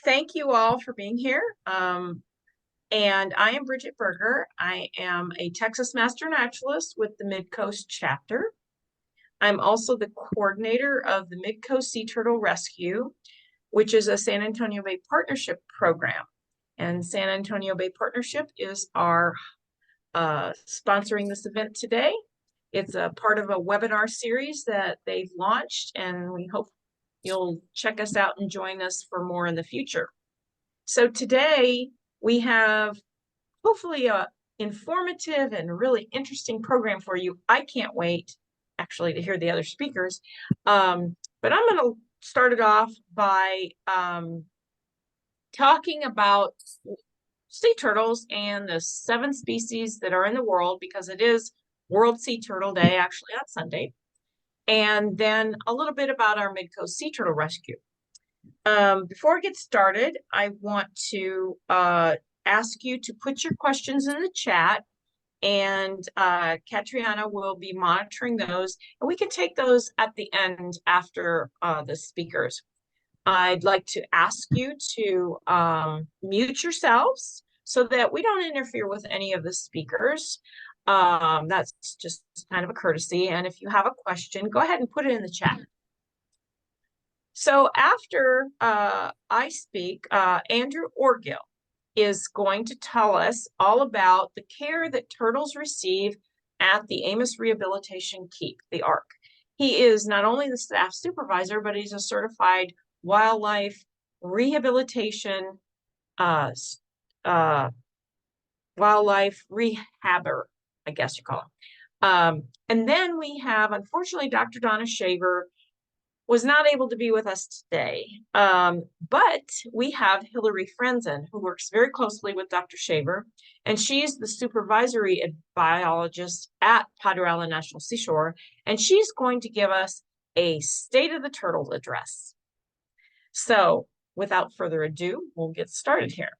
Thank you all for being here. And I am Brigid Berger. I am a Texas Master Naturalist with the Mid-Coast chapter. I'm also the coordinator of the Mid-Coast Sea Turtle Rescue, which is a San Antonio Bay Partnership program. And San Antonio Bay Partnership is our sponsoring this event today. It's a part of a webinar series that they've launched, and we hope you'll check us out and join us for more in the future. So today we have hopefully a informative and really interesting program for you. I can't wait actually to hear the other speakers. But I'm going to start it off by talking about sea turtles and the 7 species that are in the world, because it is World Sea Turtle Day actually on Sunday. And then a little bit about our Mid-Coast Sea Turtle Rescue. Before I get started, I want to ask you to put your questions in the chat, and Katriana will be monitoring those, and we can take those at the end after the speakers. I'd like to ask you to mute yourselves so that we don't interfere with any of the speakers. That's just kind of a courtesy, and if you have a question, go ahead and put it in the chat. So after I speak, Andrew Orgill is going to tell us all about the care that turtles receive at the Amos Rehabilitation Keep, the ARC. He is not only the staff supervisor, but he's a certified wildlife rehabilitation, wildlife rehabber, I guess you call him. And then we have, unfortunately, Dr. Donna Shaver was not able to be with us today. But we have Hilary Frandsen, who works very closely with Dr. Shaver, and she's the Supervisory Biologist at Padre Island National Seashore, and she's going to give us a State of the Turtle address. So without further ado, we'll get started here.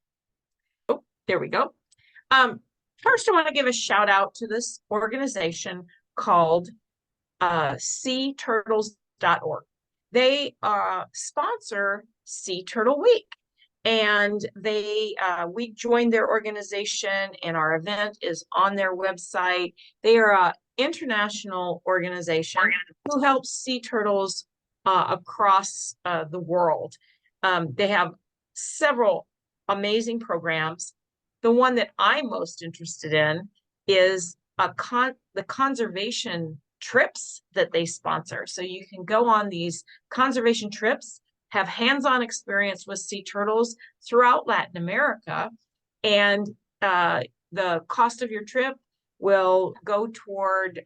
Oh, there we go. First, I want to give a shout out to this organization called SeaTurtles.org. They sponsor Sea Turtle Week, and we joined their organization, and our event is on their website. They are an international organization who helps sea turtles across the world. They have several amazing programs. The one that I'm most interested in is the conservation trips that they sponsor. So you can go on these conservation trips, have hands-on experience with sea turtles throughout Latin America, and the cost of your trip will go toward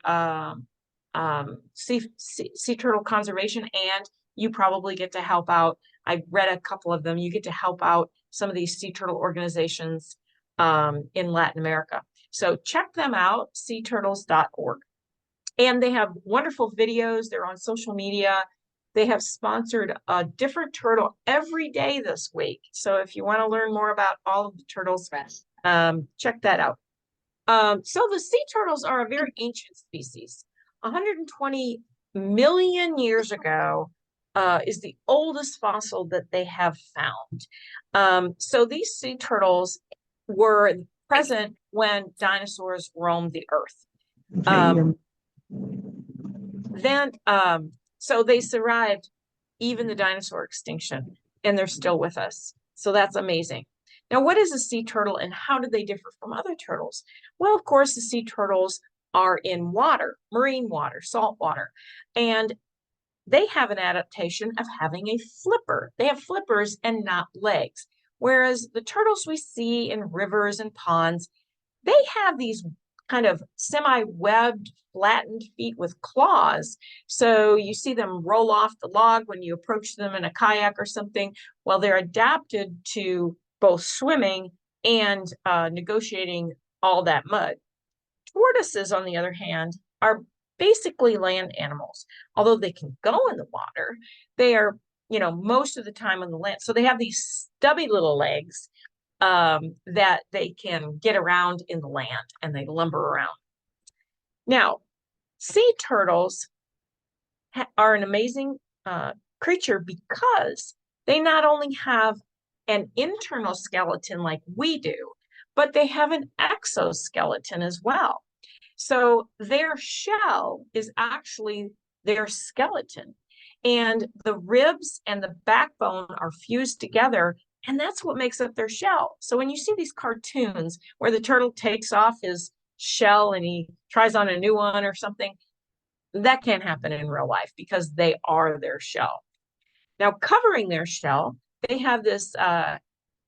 sea turtle conservation, and you probably get to help out. I read a couple of them. You get to help out some of these sea turtle organizations in Latin America. So check them out, SeaTurtles.org. And they have wonderful videos. They're on social media. They have sponsored a different turtle every day this week. So if you want to learn more about all of the turtles, check that out. So the sea turtles are a very ancient species. 120 million years ago is the oldest fossil that they have found. So these sea turtles were present when dinosaurs roamed the earth. So they survived even the dinosaur extinction, and they're still with us. So that's amazing. Now, what is a sea turtle, and how do they differ from other turtles? Well, of course, the sea turtles are in water, marine water, salt water, and they have an adaptation of having a flipper. They have flippers and not legs, whereas the turtles we see in rivers and ponds, they have these kind of semi-webbed, flattened feet with claws. So you see them roll off the log when you approach them in a kayak or something. Well, they're adapted to both swimming and negotiating all that mud. Tortoises, on the other hand, are basically land animals. Although they can go in the water, they are, most of the time on the land. So they have these stubby little legs that they can get around in the land, and they lumber around. Now, sea turtles are an amazing creature because they not only have an internal skeleton like we do, but they have an exoskeleton as well. So their shell is actually their skeleton. And the ribs and the backbone are fused together, and that's what makes up their shell. So when you see these cartoons where the turtle takes off his shell and he tries on a new one or something, that can't happen in real life because they are their shell. Now, covering their shell, they have this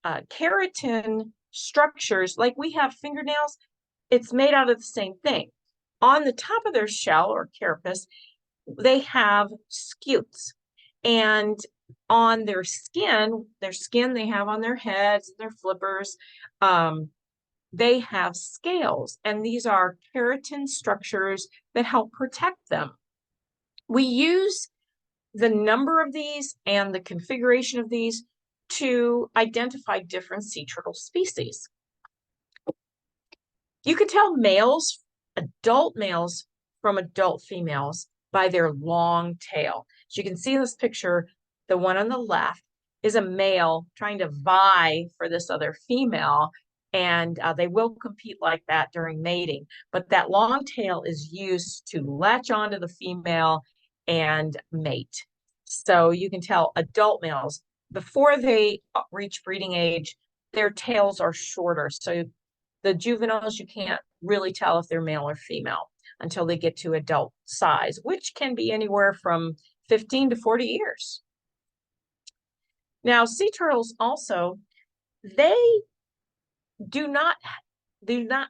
keratin structures like we have fingernails. It's made out of the same thing. On the top of their shell or carapace, they have scutes. And on their skin they have on their heads, their flippers, they have scales. And these are keratin structures that help protect them. We use the number of these and the configuration of these to identify different sea turtle species. You can tell males, adult males, from adult females by their long tail. As you can see in this picture, the one on the left is a male trying to vie for this other female, and they will compete like that during mating. But that long tail is used to latch onto the female and mate. So you can tell adult males, before they reach breeding age, their tails are shorter. So the juveniles, you can't really tell if they're male or female until they get to adult size, which can be anywhere from 15 to 40 years. Now, sea turtles also, they do not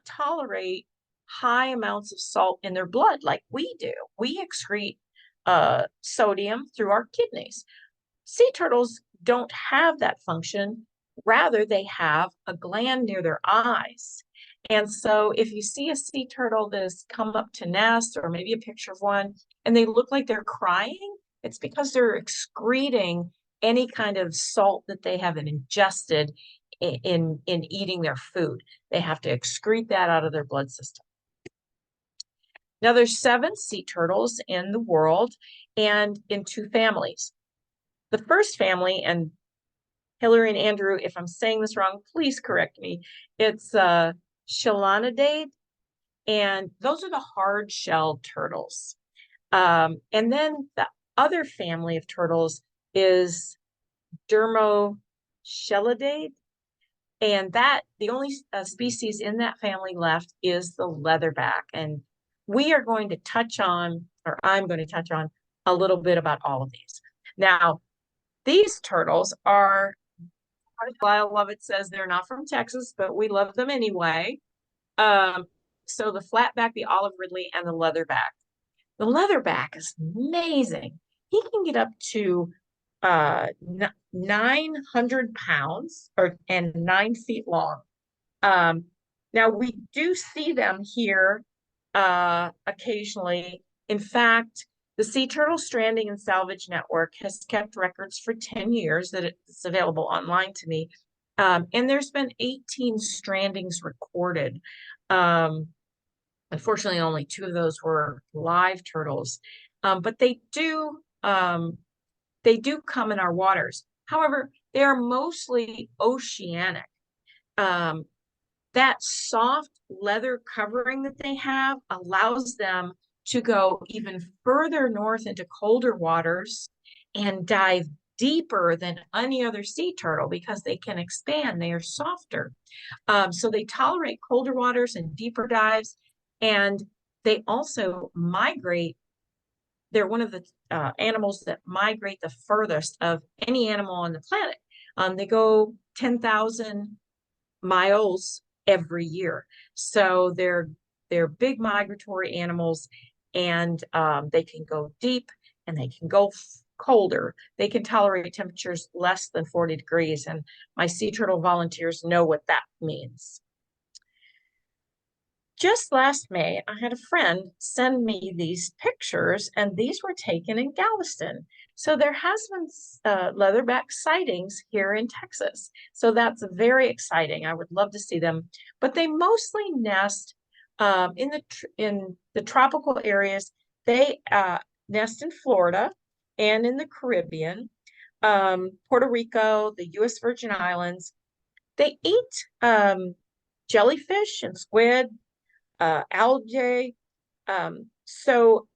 tolerate high amounts of salt in their blood like we do. We excrete sodium through our kidneys. Sea turtles don't have that function. Rather, they have a gland near their eyes. And so if you see a sea turtle that has come up to nest, or maybe a picture of one, and they look like they're crying, it's because they're excreting any kind of salt that they haven't ingested in eating their food. They have to excrete that out of their blood system. Now, there's 7 sea turtles in the world and in 2 families. The first family, and Hilary and Andrew, if I'm saying this wrong, please correct me. It's Shellabrate, and those are the hard-shelled turtles. And then the other family of turtles is Shellabrate, and that the only species in that family left is the leatherback. And we are going to touch on, or I'm going to touch on, a little bit about all of these. Now, these turtles are, I love it, says they're not from Texas, but we love them anyway. So the flatback, the olive ridley, and the leatherback. The leatherback is amazing. He can get up to 900 pounds and 9 feet long. Now, we do see them here occasionally. In fact, the Sea Turtle Stranding and Salvage Network has kept records for 10 years that it's available online to me. And there's been 18 strandings recorded. Unfortunately, only 2 of those were live turtles, but they do come in our waters. However, they are mostly oceanic. That soft leather covering that they have allows them to go even further north into colder waters and dive deeper than any other sea turtle because they can expand. They are softer. So they tolerate colder waters and deeper dives. And they also migrate. They're one of the animals that migrate the furthest of any animal on the planet. They go 10,000 miles every year. So they're big migratory animals, and they can go deep and they can go colder. They can tolerate temperatures less than 40 degrees. And my sea turtle volunteers know what that means. Just last May, I had a friend send me these pictures, and these were taken in Galveston. So there has been leatherback sightings here in Texas. So that's very exciting. I would love to see them. But they mostly nest in the tropical areas. They nest in Florida and in the Caribbean. Puerto Rico, the U.S. Virgin Islands. They eat jellyfish and squid, algae. So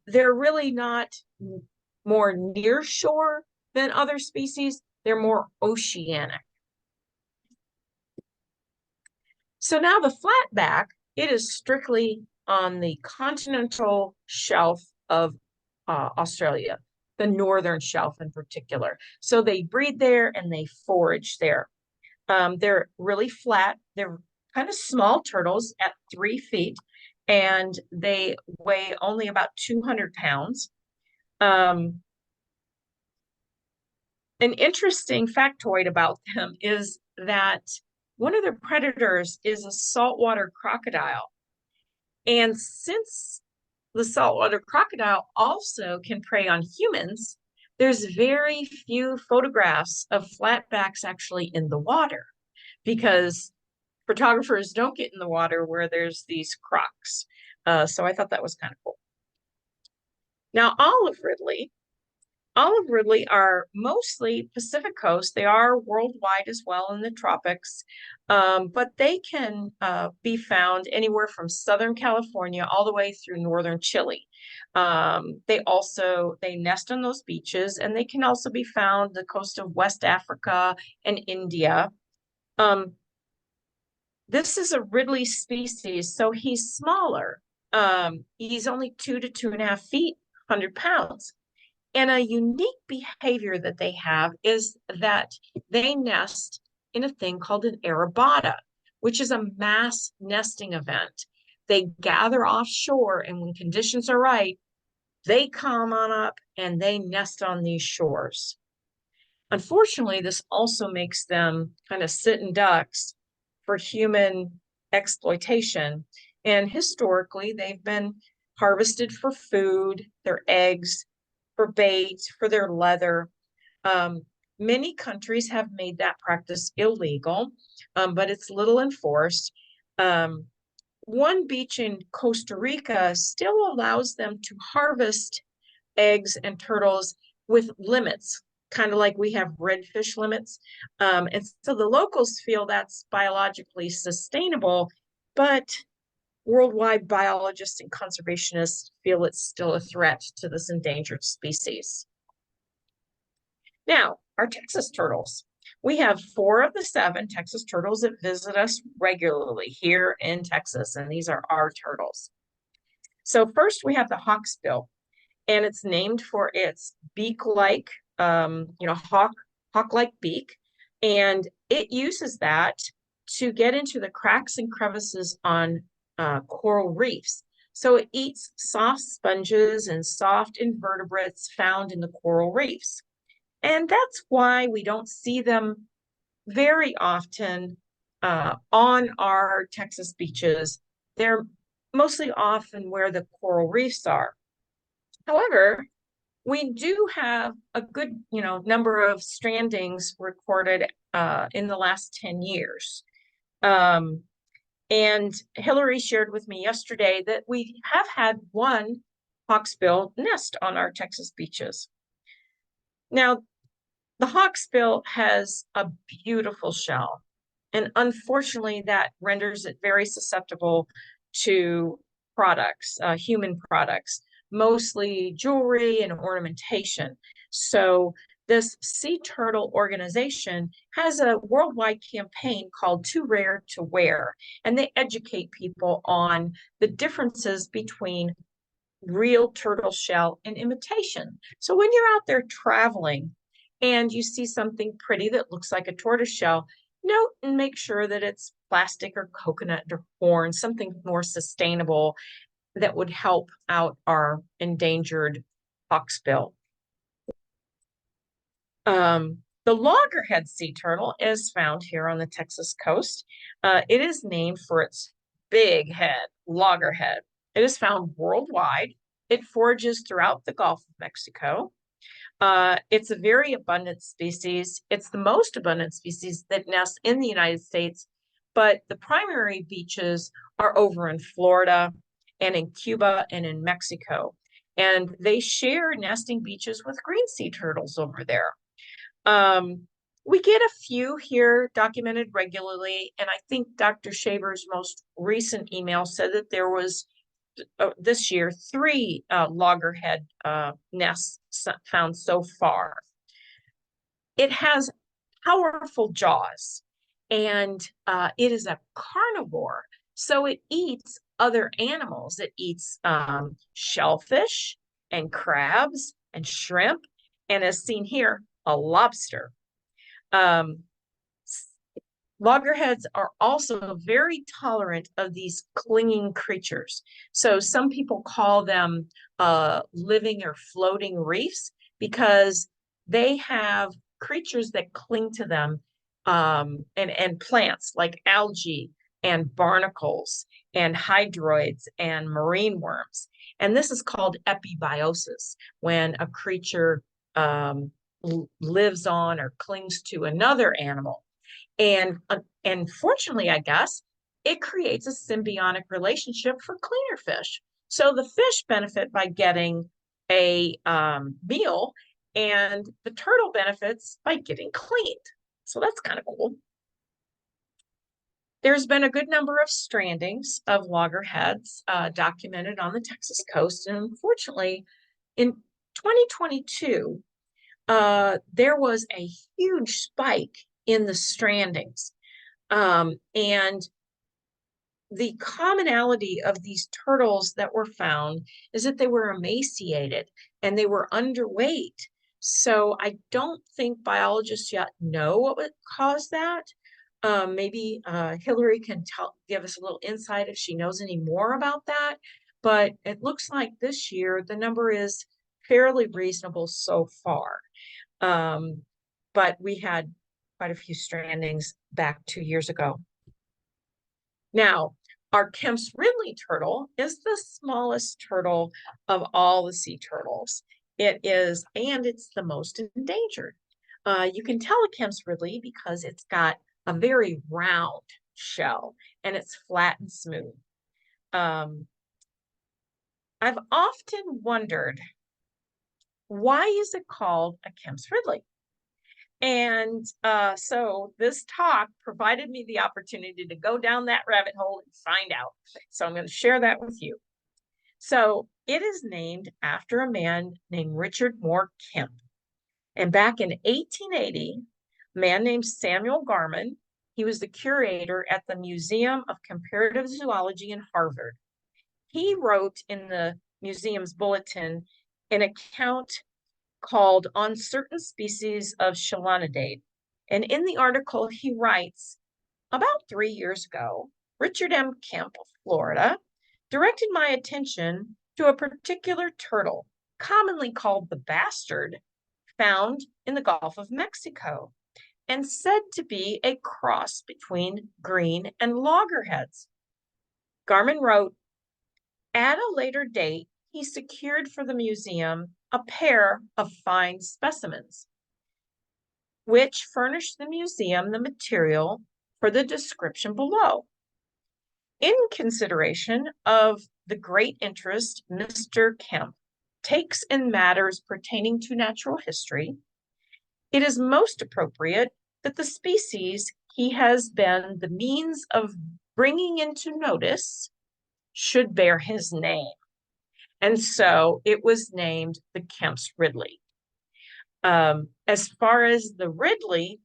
they're really not more near shore than other species. They're more oceanic. So now the flatback, it is strictly on the continental shelf of Australia, the northern shelf in particular. So they breed there and they forage there. They're really flat. They're kind of small turtles at 3 feet, and they weigh only about 200 pounds. An interesting factoid about them is that one of their predators is a saltwater crocodile. And since the saltwater crocodile also can prey on humans, there's very few photographs of flatbacks actually in the water because photographers don't get in the water where there's these crocs. So I thought that was kind of cool. Now, olive ridley are mostly Pacific coast. They are worldwide as well in the tropics, but they can be found anywhere from Southern California all the way through northern Chile. They nest on those beaches, and they can also be found the coast of West Africa and India. This is a Ridley species, so he's smaller. He's only 2 to 2.5 feet, 100 pounds. And a unique behavior that they have is that they nest in a thing called an arrabata, which is a mass nesting event. They gather offshore, and when conditions are right, they come on up and they nest on these shores. Unfortunately, this also makes them kind of sitting ducks for human exploitation. And historically, they've been harvested for food, their eggs, for bait, for their leather. Many countries have made that practice illegal, but it's little enforced. One beach in Costa Rica still allows them to harvest eggs and turtles with limits, kind of like we have redfish limits. And so the locals feel that's biologically sustainable, but worldwide biologists and conservationists feel it's still a threat to this endangered species. Now, our Texas turtles. We have 4 of the 7 Texas turtles that visit us regularly here in Texas, and these are our turtles. So first we have the hawksbill, and it's named for its beak-like, hawk-like beak, and it uses that to get into the cracks and crevices on coral reefs. So it eats soft sponges and soft invertebrates found in the coral reefs. And that's why we don't see them very often on our Texas beaches. They're mostly often where the coral reefs are. However, we do have a good, number of strandings recorded in the last 10 years. And Hilary shared with me yesterday that we have had 1 hawksbill nest on our Texas beaches. Now, the hawksbill has a beautiful shell, and unfortunately that renders it very susceptible to products, human products, mostly jewelry and ornamentation. So this sea turtle organization has a worldwide campaign called Too Rare to Wear, and they educate people on the differences between real turtle shell and imitation. So when you're out there traveling and you see something pretty that looks like a tortoise shell, note and make sure that it's plastic or coconut or horn, something more sustainable that would help out our endangered hawksbill. The loggerhead sea turtle is found here on the Texas coast. It is named for its big head, loggerhead. It is found worldwide. It forages throughout the Gulf of Mexico. It's a very abundant species. It's the most abundant species that nests in the United States, but the primary beaches are over in Florida and in Cuba and in Mexico. and they share nesting beaches with green sea turtles over there. We get a few here documented regularly, and I think Dr. Shaver's most recent email said that there was this year 3 loggerhead nests found so far. It has powerful jaws, and it is a carnivore, so it eats other animals. It eats shellfish and crabs and shrimp, and as seen here, a lobster. Loggerheads are also very tolerant of these clinging creatures. So some people call them living or floating reefs because they have creatures that cling to them, and plants like algae and barnacles and hydroids and marine worms. And this is called epibiosis, when a creature lives on or clings to another animal. And fortunately, I guess, it creates a symbiotic relationship for cleaner fish. So the fish benefit by getting a meal, and the turtle benefits by getting cleaned. So that's kind of cool. There's been a good number of strandings of loggerheads documented on the Texas coast. And unfortunately, in 2022, there was a huge spike in the strandings. And the commonality of these turtles that were found is that they were emaciated and they were underweight. So I don't think biologists yet know what would cause that. Maybe Hilary can give us a little insight if she knows any more about that. But it looks like this year the number is fairly reasonable so far. But we had quite a few strandings back 2 years ago. Now, our Kemp's Ridley turtle is the smallest turtle of all the sea turtles. It is, and it's the most endangered. You can tell a Kemp's Ridley because it's got a very round shell and it's flat and smooth. I've often wondered, why is it called a Kemp's Ridley? And so this talk provided me the opportunity to go down that rabbit hole and find out. So I'm going to share that with you. So it is named after a man named Richard Moore Kemp. And back in 1880, a man named Samuel Garman, he was the curator at the Museum of Comparative Zoology in Harvard. He wrote in the museum's bulletin an account called On Certain Species of Shellabrate. And in the article, he writes, about 3 years ago, Richard M. Kemp of Florida directed my attention to a particular turtle, commonly called the bastard, found in the Gulf of Mexico, and said to be a cross between green and loggerheads. Garman wrote, at a later date, he secured for the museum a pair of fine specimens, which furnished the museum the material for the description below. In consideration of the great interest Mr. Kemp takes in matters pertaining to natural history, it is most appropriate that the species he has been the means of bringing into notice should bear his name. And so it was named the Kemp's Ridley. As far as the Ridley,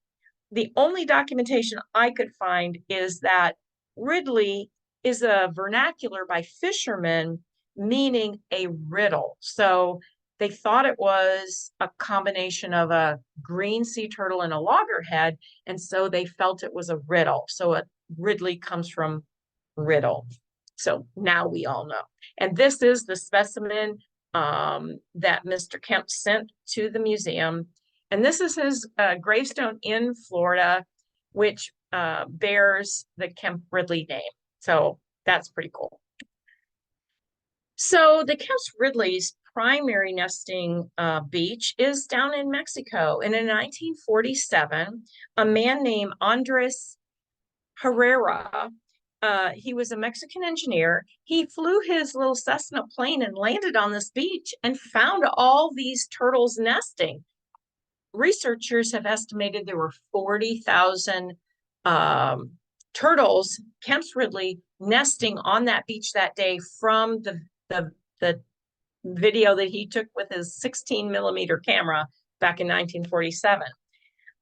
the only documentation I could find is that Ridley is a vernacular by fishermen meaning a riddle. So they thought it was a combination of a green sea turtle and a loggerhead, and so they felt it was a riddle. So a Ridley comes from riddle. So now we all know. And this is the specimen that Mr. Kemp sent to the museum. And this is his gravestone in Florida, which bears the Kemp Ridley name. So that's pretty cool. So the Kemp's Ridley's primary nesting beach is down in Mexico. And in 1947, a man named Andres Herrera He was a Mexican engineer. He flew his little Cessna plane and landed on this beach and found all these turtles nesting. Researchers have estimated there were 40,000 turtles, Kemp's Ridley, nesting on that beach that day from the video that he took with his 16mm camera back in 1947.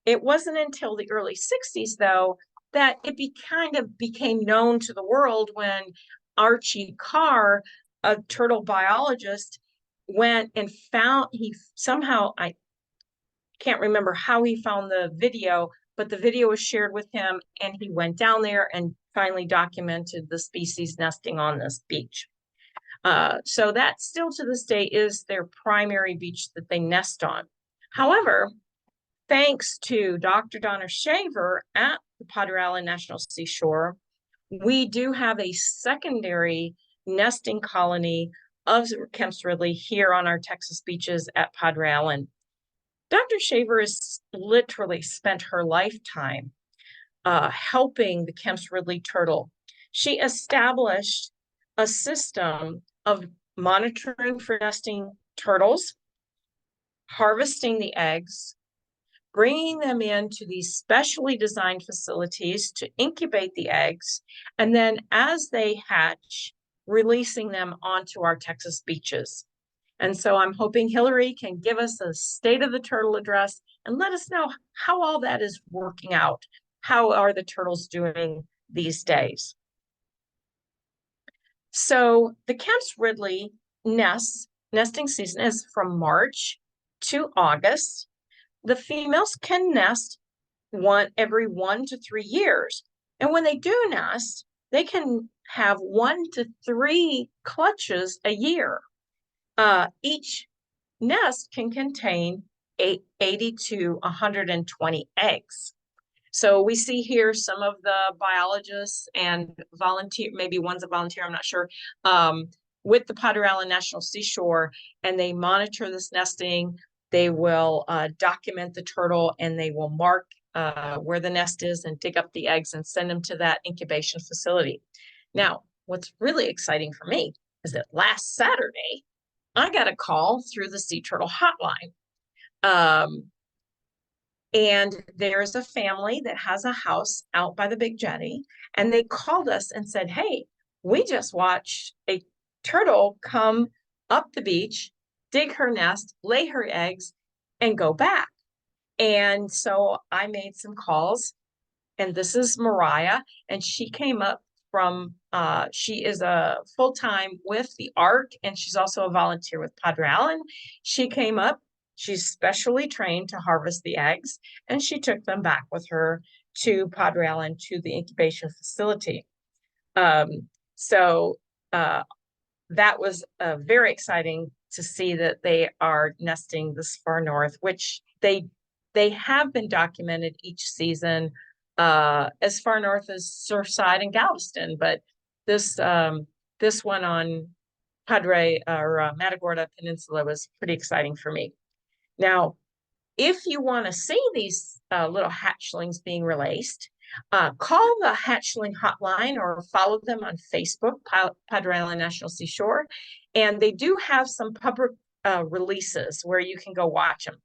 It wasn't until the early 60s, though, that it kind of became known to the world when Archie Carr, a turtle biologist, went and found, he somehow, I can't remember how he found the video, but the video was shared with him, and he went down there and finally documented the species nesting on this beach. So that still to this day is their primary beach that they nest on. However, thanks to Dr. Donna Shaver at the Padre Island National Seashore, we do have a secondary nesting colony of Kemp's Ridley here on our Texas beaches at Padre Island. Dr. Shaver has literally spent her lifetime helping the Kemp's Ridley turtle. She established a system of monitoring for nesting turtles, harvesting the eggs, bringing them into these specially designed facilities to incubate the eggs, and then as they hatch, releasing them onto our Texas beaches. And so I'm hoping Hilary can give us a state of the turtle address and let us know how all that is working out. How are the turtles doing these days? So the Kemp's Ridley nesting season is from March to August. The females can nest every 1 to 3 years. And when they do nest, they can have 1 to 3 clutches a year. Each nest can contain 80 to 120 eggs. So we see here some of the biologists and volunteer, maybe one's a volunteer, I'm not sure, with the Padre Island National Seashore, and they monitor this nesting. They will document the turtle, and they will mark where the nest is and dig up the eggs and send them to that incubation facility. Now, what's really exciting for me is that last Saturday, I got a call through the Sea Turtle Hotline. And there's a family that has a house out by the Big Jetty, and they called us and said, hey, we just watched a turtle come up the beach, dig her nest, lay her eggs, and go back. And so I made some calls, and this is Mariah, and she came up from, she is a full-time with the ARC, and she's also a volunteer with Padre Island. She came up, she's specially trained to harvest the eggs, and she took them back with her to Padre Island, to the incubation facility. So that was very exciting to see that they are nesting this far north, which they have been documented each season as far north as Surfside and Galveston, but this one on Padre or Matagorda Peninsula was pretty exciting for me. Now, if you want to see these little hatchlings being released, call the hatchling hotline or follow them on Facebook, Padre Island National Seashore, and they do have some public releases where you can go watch them.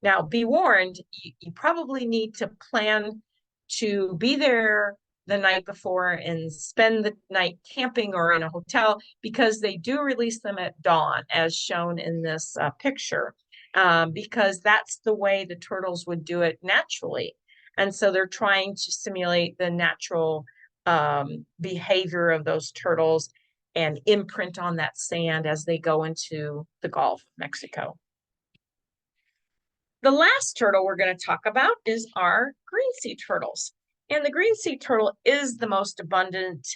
Now, be warned, you probably need to plan to be there the night before and spend the night camping or in a hotel, because they do release them at dawn, as shown in this picture, because that's the way the turtles would do it naturally. And so they're trying to simulate the natural behavior of those turtles and imprint on that sand as they go into the Gulf of Mexico. The last turtle we're going to talk about is our green sea turtles. And the green sea turtle is the most abundant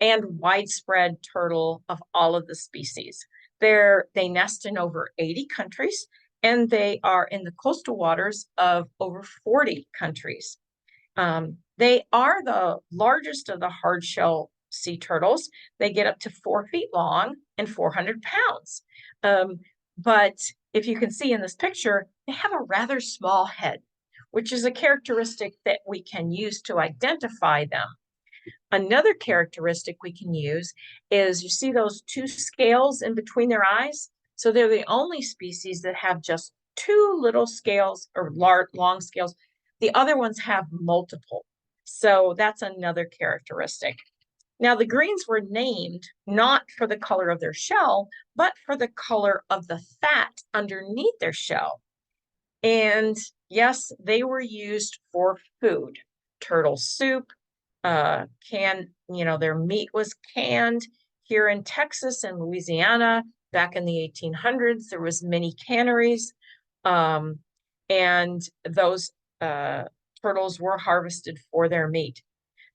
and widespread turtle of all of the species. They nest in over 80 countries, and they are in the coastal waters of over 40 countries. They are the largest of the hardshell sea turtles. They get up to 4 feet long and 400 pounds. But if you can see in this picture, they have a rather small head, which is a characteristic that we can use to identify them. Another characteristic we can use is, you see those two scales in between their eyes? So they're the only species that have just two little scales, or long scales. The other ones have multiple. So that's another characteristic. Now, the greens were named not for the color of their shell, but for the color of the fat underneath their shell. And yes, they were used for food. Turtle soup, their meat was canned. Here in Texas and Louisiana, back in the 1800s, there was many canneries, and those turtles were harvested for their meat.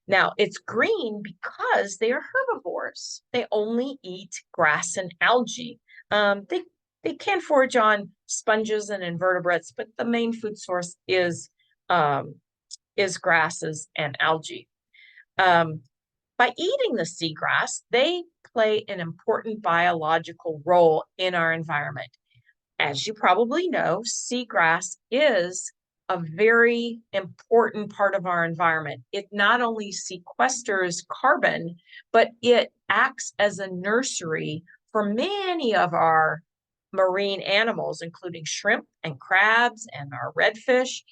Now, it's green because they are herbivores. They only eat grass and algae. They can forage on sponges and invertebrates, but the main food source is grasses and algae. By eating the seagrass, they play an important biological role in our environment. As you probably know, seagrass is a very important part of our environment. It not only sequesters carbon, but it acts as a nursery for many of our marine animals, including shrimp and crabs and our redfish.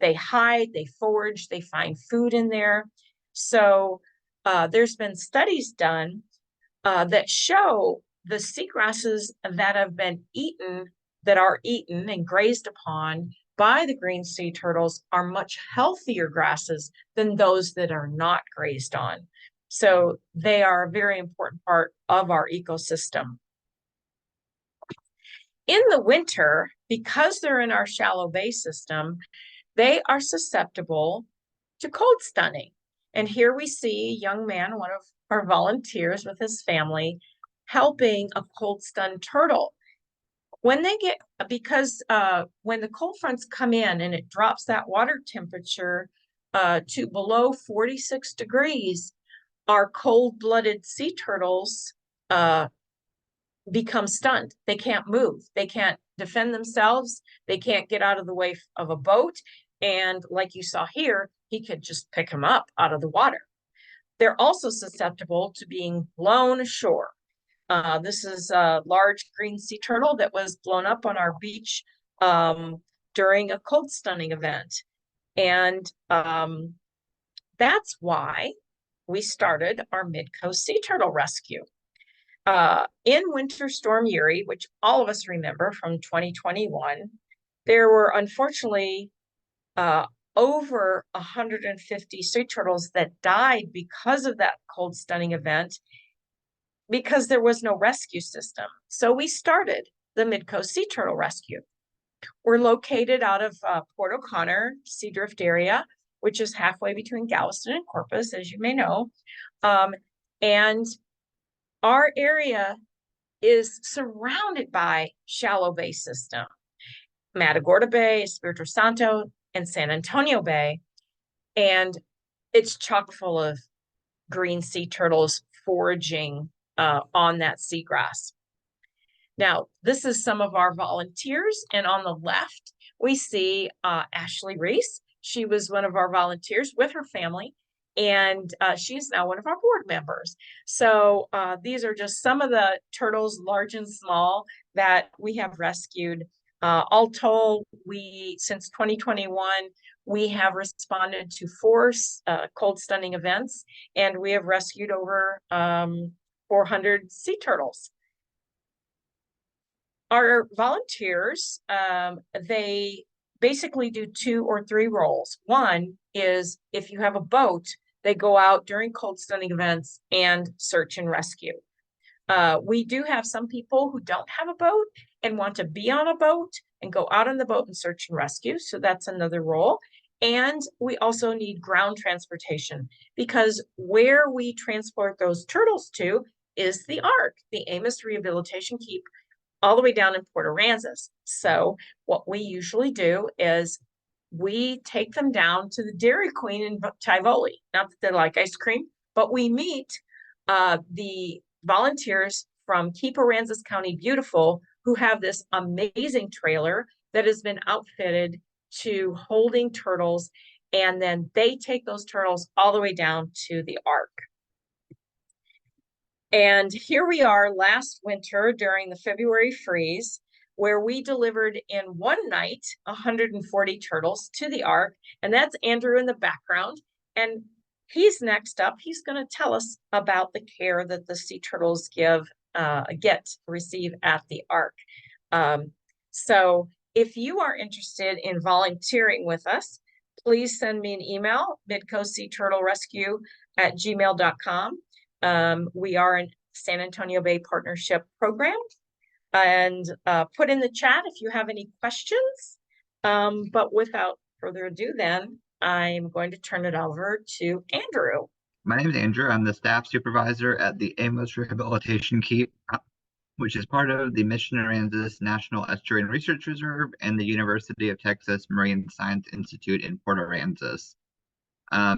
They hide, they forage, they find food in there. So there's been studies done that show the seagrasses that have been eaten, that are eaten and grazed upon by the green sea turtles, are much healthier grasses than those that are not grazed on. So they are a very important part of our ecosystem. In the winter, because they're in our shallow bay system, they are susceptible to cold stunning. And here we see a young man, one of our volunteers with his family, helping a cold stunned turtle. When they get, because when the cold fronts come in and it drops that water temperature to below 46 degrees, our cold-blooded sea turtles become stunned. They can't move. They can't defend themselves. They can't get out of the way of a boat. And like you saw here, he could just pick him up out of the water. They're also susceptible to being blown ashore. This is a large green sea turtle that was blown up on our beach during a cold stunning event. And that's why we started our Mid-Coast Sea Turtle Rescue. In Winter Storm Uri, which all of us remember from 2021, there were unfortunately over 150 sea turtles that died because of that cold stunning event, because there was no rescue system. So we started the Mid-Coast Sea Turtle Rescue. We're located out of Port O'Connor, Seadrift area, which is halfway between Galveston and Corpus, as you may know. And our area is surrounded by shallow bay system, Matagorda Bay, Espiritu Santo, and San Antonio Bay. And it's chock full of green sea turtles foraging on that seagrass. Now, this is some of our volunteers, and on the left, we see Ashley Reese. She was one of our volunteers with her family, and she's now one of our board members. So these are just some of the turtles, large and small, that we have rescued. All told, since 2021, we have responded to 4 cold stunning events, and we have rescued over 400 sea turtles. Our volunteers, they basically do 2 or 3 roles. One is, if you have a boat, they go out during cold stunning events and search and rescue. We do have some people who don't have a boat and want to be on a boat and go out on the boat and search and rescue. So that's another role. And we also need ground transportation, because where we transport those turtles to is the ARK, the Amos Rehabilitation Keep, all the way down in Port Aransas. So what we usually do is we take them down to the Dairy Queen in Tivoli. Not that they like ice cream, but we meet the volunteers from Keep Aransas County Beautiful, who have this amazing trailer that has been outfitted to holding turtles. and then they take those turtles all the way down to the Ark. And here we are last winter during the February freeze, where we delivered in one night 140 turtles to the Ark. And that's Andrew in the background. And he's next up. He's going to tell us about the care that the sea turtles receive at the Ark. So if you are interested in volunteering with us, please send me an email, midcoastseaturtlerescue@gmail.com. We are in San Antonio Bay Partnership Program, and put in the chat if you have any questions. But without further ado, then I'm going to turn it over to Andrew. My name is Andrew. I'm the staff supervisor at the Amos Rehabilitation Keep, which is part of the Mission Aransas National Estuarine Research Reserve and the University of Texas Marine Science Institute in Port Aransas.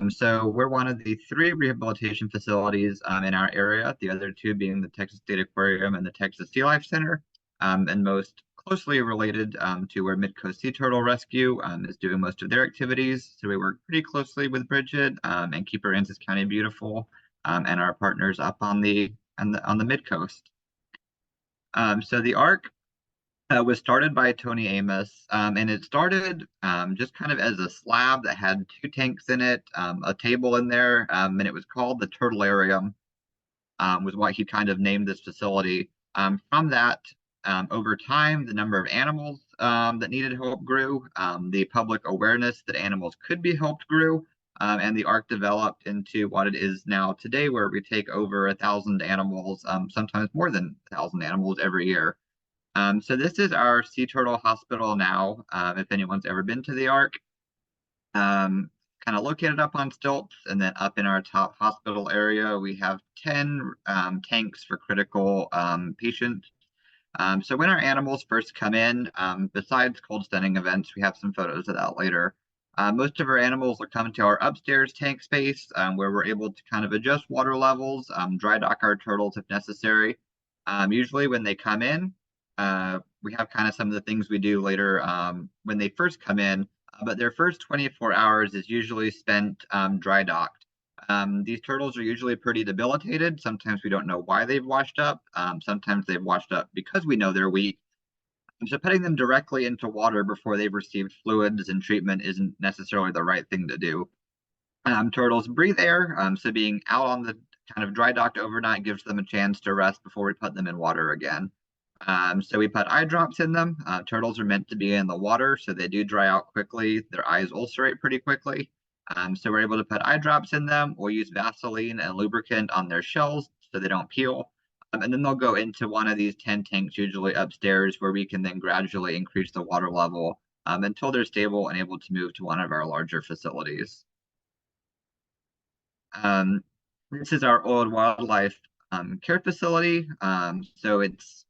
So we're one of the 3 rehabilitation facilities in our area, the other 2 being the Texas State Aquarium and the Texas Sea Life Center, and most closely related to where Midcoast Sea Turtle Rescue is doing most of their activities. So we work pretty closely with Brigid and Keep Aransas County Beautiful and our partners up on the Midcoast. So the Ark was started by Tony Amos, and it started just kind of as a slab that had 2 tanks in it, a table in there, and it was called the Turtlearium, was what he kind of named this facility. From that, over time, the number of animals that needed help grew, the public awareness that animals could be helped grew, and the Ark developed into what it is now today, where we take over 1,000 animals, sometimes more than 1,000 animals every year. So this is our sea turtle hospital now, if anyone's ever been to the Ark. Kind of located up on stilts, and then up in our top hospital area, we have 10 tanks for critical patients. So when our animals first come in, besides cold stunning events, we have some photos of that later. Most of our animals will come to our upstairs tank space, where we're able to kind of adjust water levels, dry dock our turtles if necessary. Usually when they come in, we have kind of some of the things we do later when they first come in, but their first 24 hours is usually spent dry docked. These turtles are usually pretty debilitated. Sometimes we don't know why they've washed up. Sometimes they've washed up because we know they're weak. So putting them directly into water before they've received fluids and treatment isn't necessarily the right thing to do. Turtles breathe air, so being out on the kind of dry docked overnight gives them a chance to rest before we put them in water again. So we put eye drops in them. Turtles are meant to be in the water, so they do dry out quickly. Their eyes ulcerate pretty quickly. So we're able to put eye drops in them. We'll use Vaseline and lubricant on their shells so they don't peel. And then they'll go into one of these 10 tanks, usually upstairs, where we can then gradually increase the water level until they're stable and able to move to one of our larger facilities. This is our oiled wildlife care facility. So it's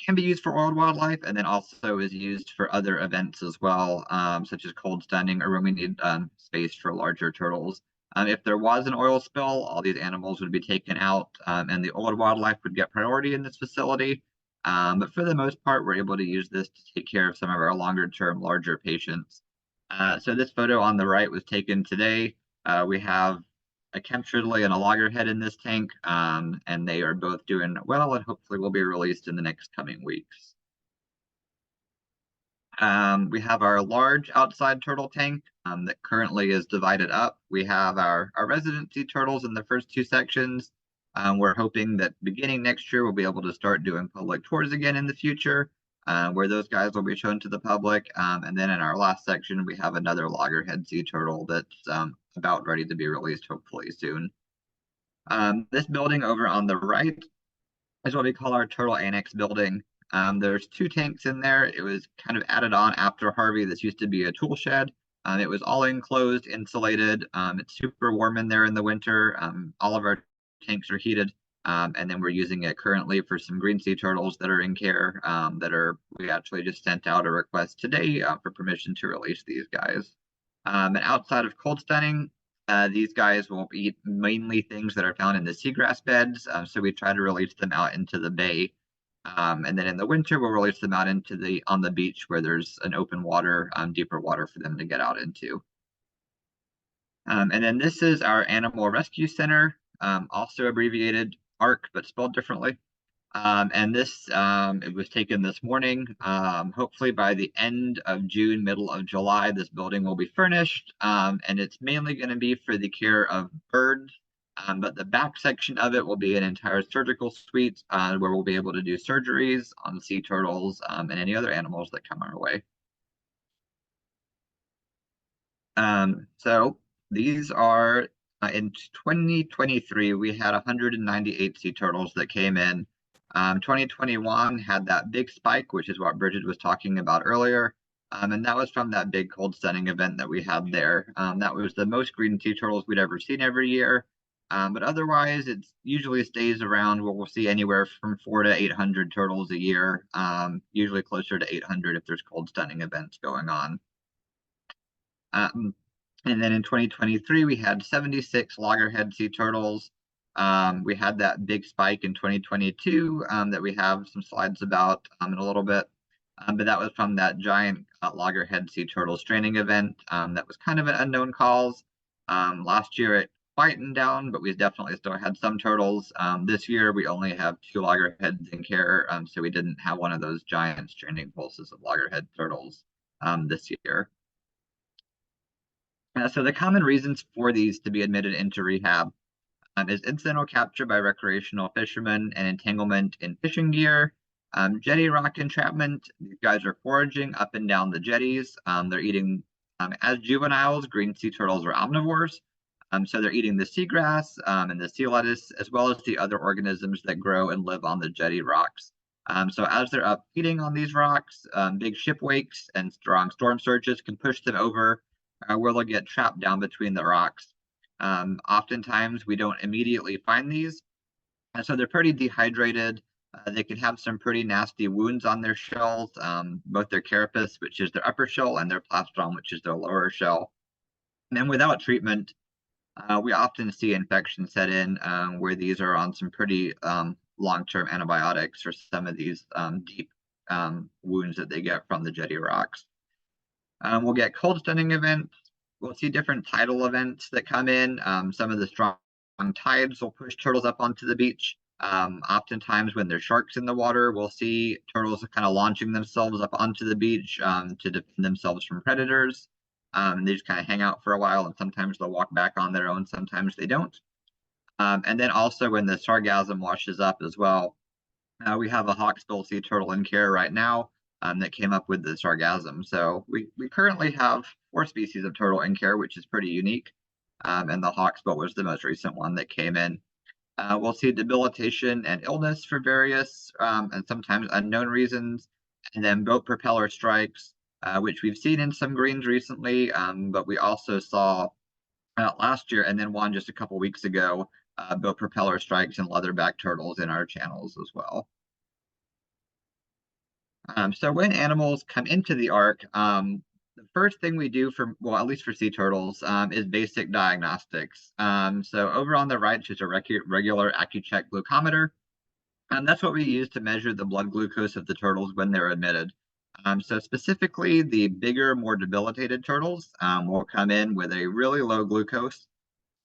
can be used for oiled wildlife, and then also is used for other events as well, such as cold stunning or when we need space for larger turtles. If there was an oil spill, all these animals would be taken out, and the oiled wildlife would get priority in this facility. But for the most part, we're able to use this to take care of some of our longer-term, larger patients. So this photo on the right was taken today. We have a chemtrail and a loggerhead in this tank, and they are both doing well and hopefully will be released in the next coming weeks. We have our large outside turtle tank that currently is divided up. We have our residency turtles in the first 2 sections. We're hoping that beginning next year we'll be able to start doing public tours again in the future, where those guys will be shown to the public. And then in our last section, we have another loggerhead sea turtle that's about ready to be released hopefully soon. This building over on the right is what we call our turtle annex building. There's 2 tanks in there. It was kind of added on after Harvey. This used to be a tool shed. It was all enclosed, insulated. It's super warm in there in the winter. All of our tanks are heated. And then we're using it currently for some green sea turtles that are in care we actually just sent out a request today for permission to release these guys. And outside of cold stunning, these guys will eat mainly things that are found in the seagrass beds, so we try to release them out into the bay. And then in the winter, we'll release them out on the beach where there's an open water, deeper water for them to get out into. And then this is our Animal Rescue Center, also abbreviated ARC, but spelled differently. And this, it was taken this morning. Hopefully by the end of June, middle of July, this building will be furnished. And it's mainly going to be for the care of birds. But the back section of it will be an entire surgical suite where we'll be able to do surgeries on sea turtles and any other animals that come our way. So these are in 2023, we had 198 sea turtles that came in. 2021 had that big spike, which is what Brigid was talking about earlier. And that was from that big cold stunning event that we had there. That was the most green sea turtles we'd ever seen every year. But otherwise, it usually stays around where we'll see anywhere from 400 to 800 turtles a year, usually closer to 800 if there's cold stunning events going on. And then in 2023, we had 76 loggerhead sea turtles. We had that big spike in 2022 that we have some slides about in a little bit. But that was from that giant loggerhead sea turtle straining event that was kind of an unknown cause. Last year it quietened down, but we definitely still had some turtles. This year we only have 2 loggerheads in care, so we didn't have one of those giant straining pulses of loggerhead turtles this year. So the common reasons for these to be admitted into rehab is incidental capture by recreational fishermen and entanglement in fishing gear, jetty rock entrapment. These guys are foraging up and down the jetties. They're eating, as juveniles, green sea turtles are omnivores. So they're eating the seagrass and the sea lettuce, as well as the other organisms that grow and live on the jetty rocks. So as they're up feeding on these rocks, big ship wakes and strong storm surges can push them over where they'll get trapped down between the rocks. Oftentimes we don't immediately find these, and so they're pretty dehydrated. They can have some pretty nasty wounds on their shells, both their carapace, which is their upper shell, and their plastron, which is their lower shell. And then without treatment, we often see infection set in where these are on some pretty long-term antibiotics for some of these deep wounds that they get from the jetty rocks. We'll get cold stunning events. We'll see different tidal events that come in. Some of the strong tides will push turtles up onto the beach. Oftentimes when there's sharks in the water, we'll see turtles kind of launching themselves up onto the beach to defend themselves from predators. They just kind of hang out for a while, and sometimes they'll walk back on their own, sometimes they don't. And then also when the sargassum washes up as well, we have a hawksbill sea turtle in care right now that came up with the sargassum. So we currently have 4 species of turtle in care, which is pretty unique. And the hawksbill was the most recent one that came in. We'll see debilitation and illness for various and sometimes unknown reasons. And then boat propeller strikes, which we've seen in some greens recently, but we also saw last year and then one just a couple weeks ago, boat propeller strikes and leatherback turtles in our channels as well. So when animals come into the ARC, the first thing we do for, well, at least for sea turtles, is basic diagnostics. So over on the right is a regular AccuCheck glucometer. That's what we use to measure the blood glucose of the turtles when they're admitted. So specifically, the bigger, more debilitated turtles will come in with a really low glucose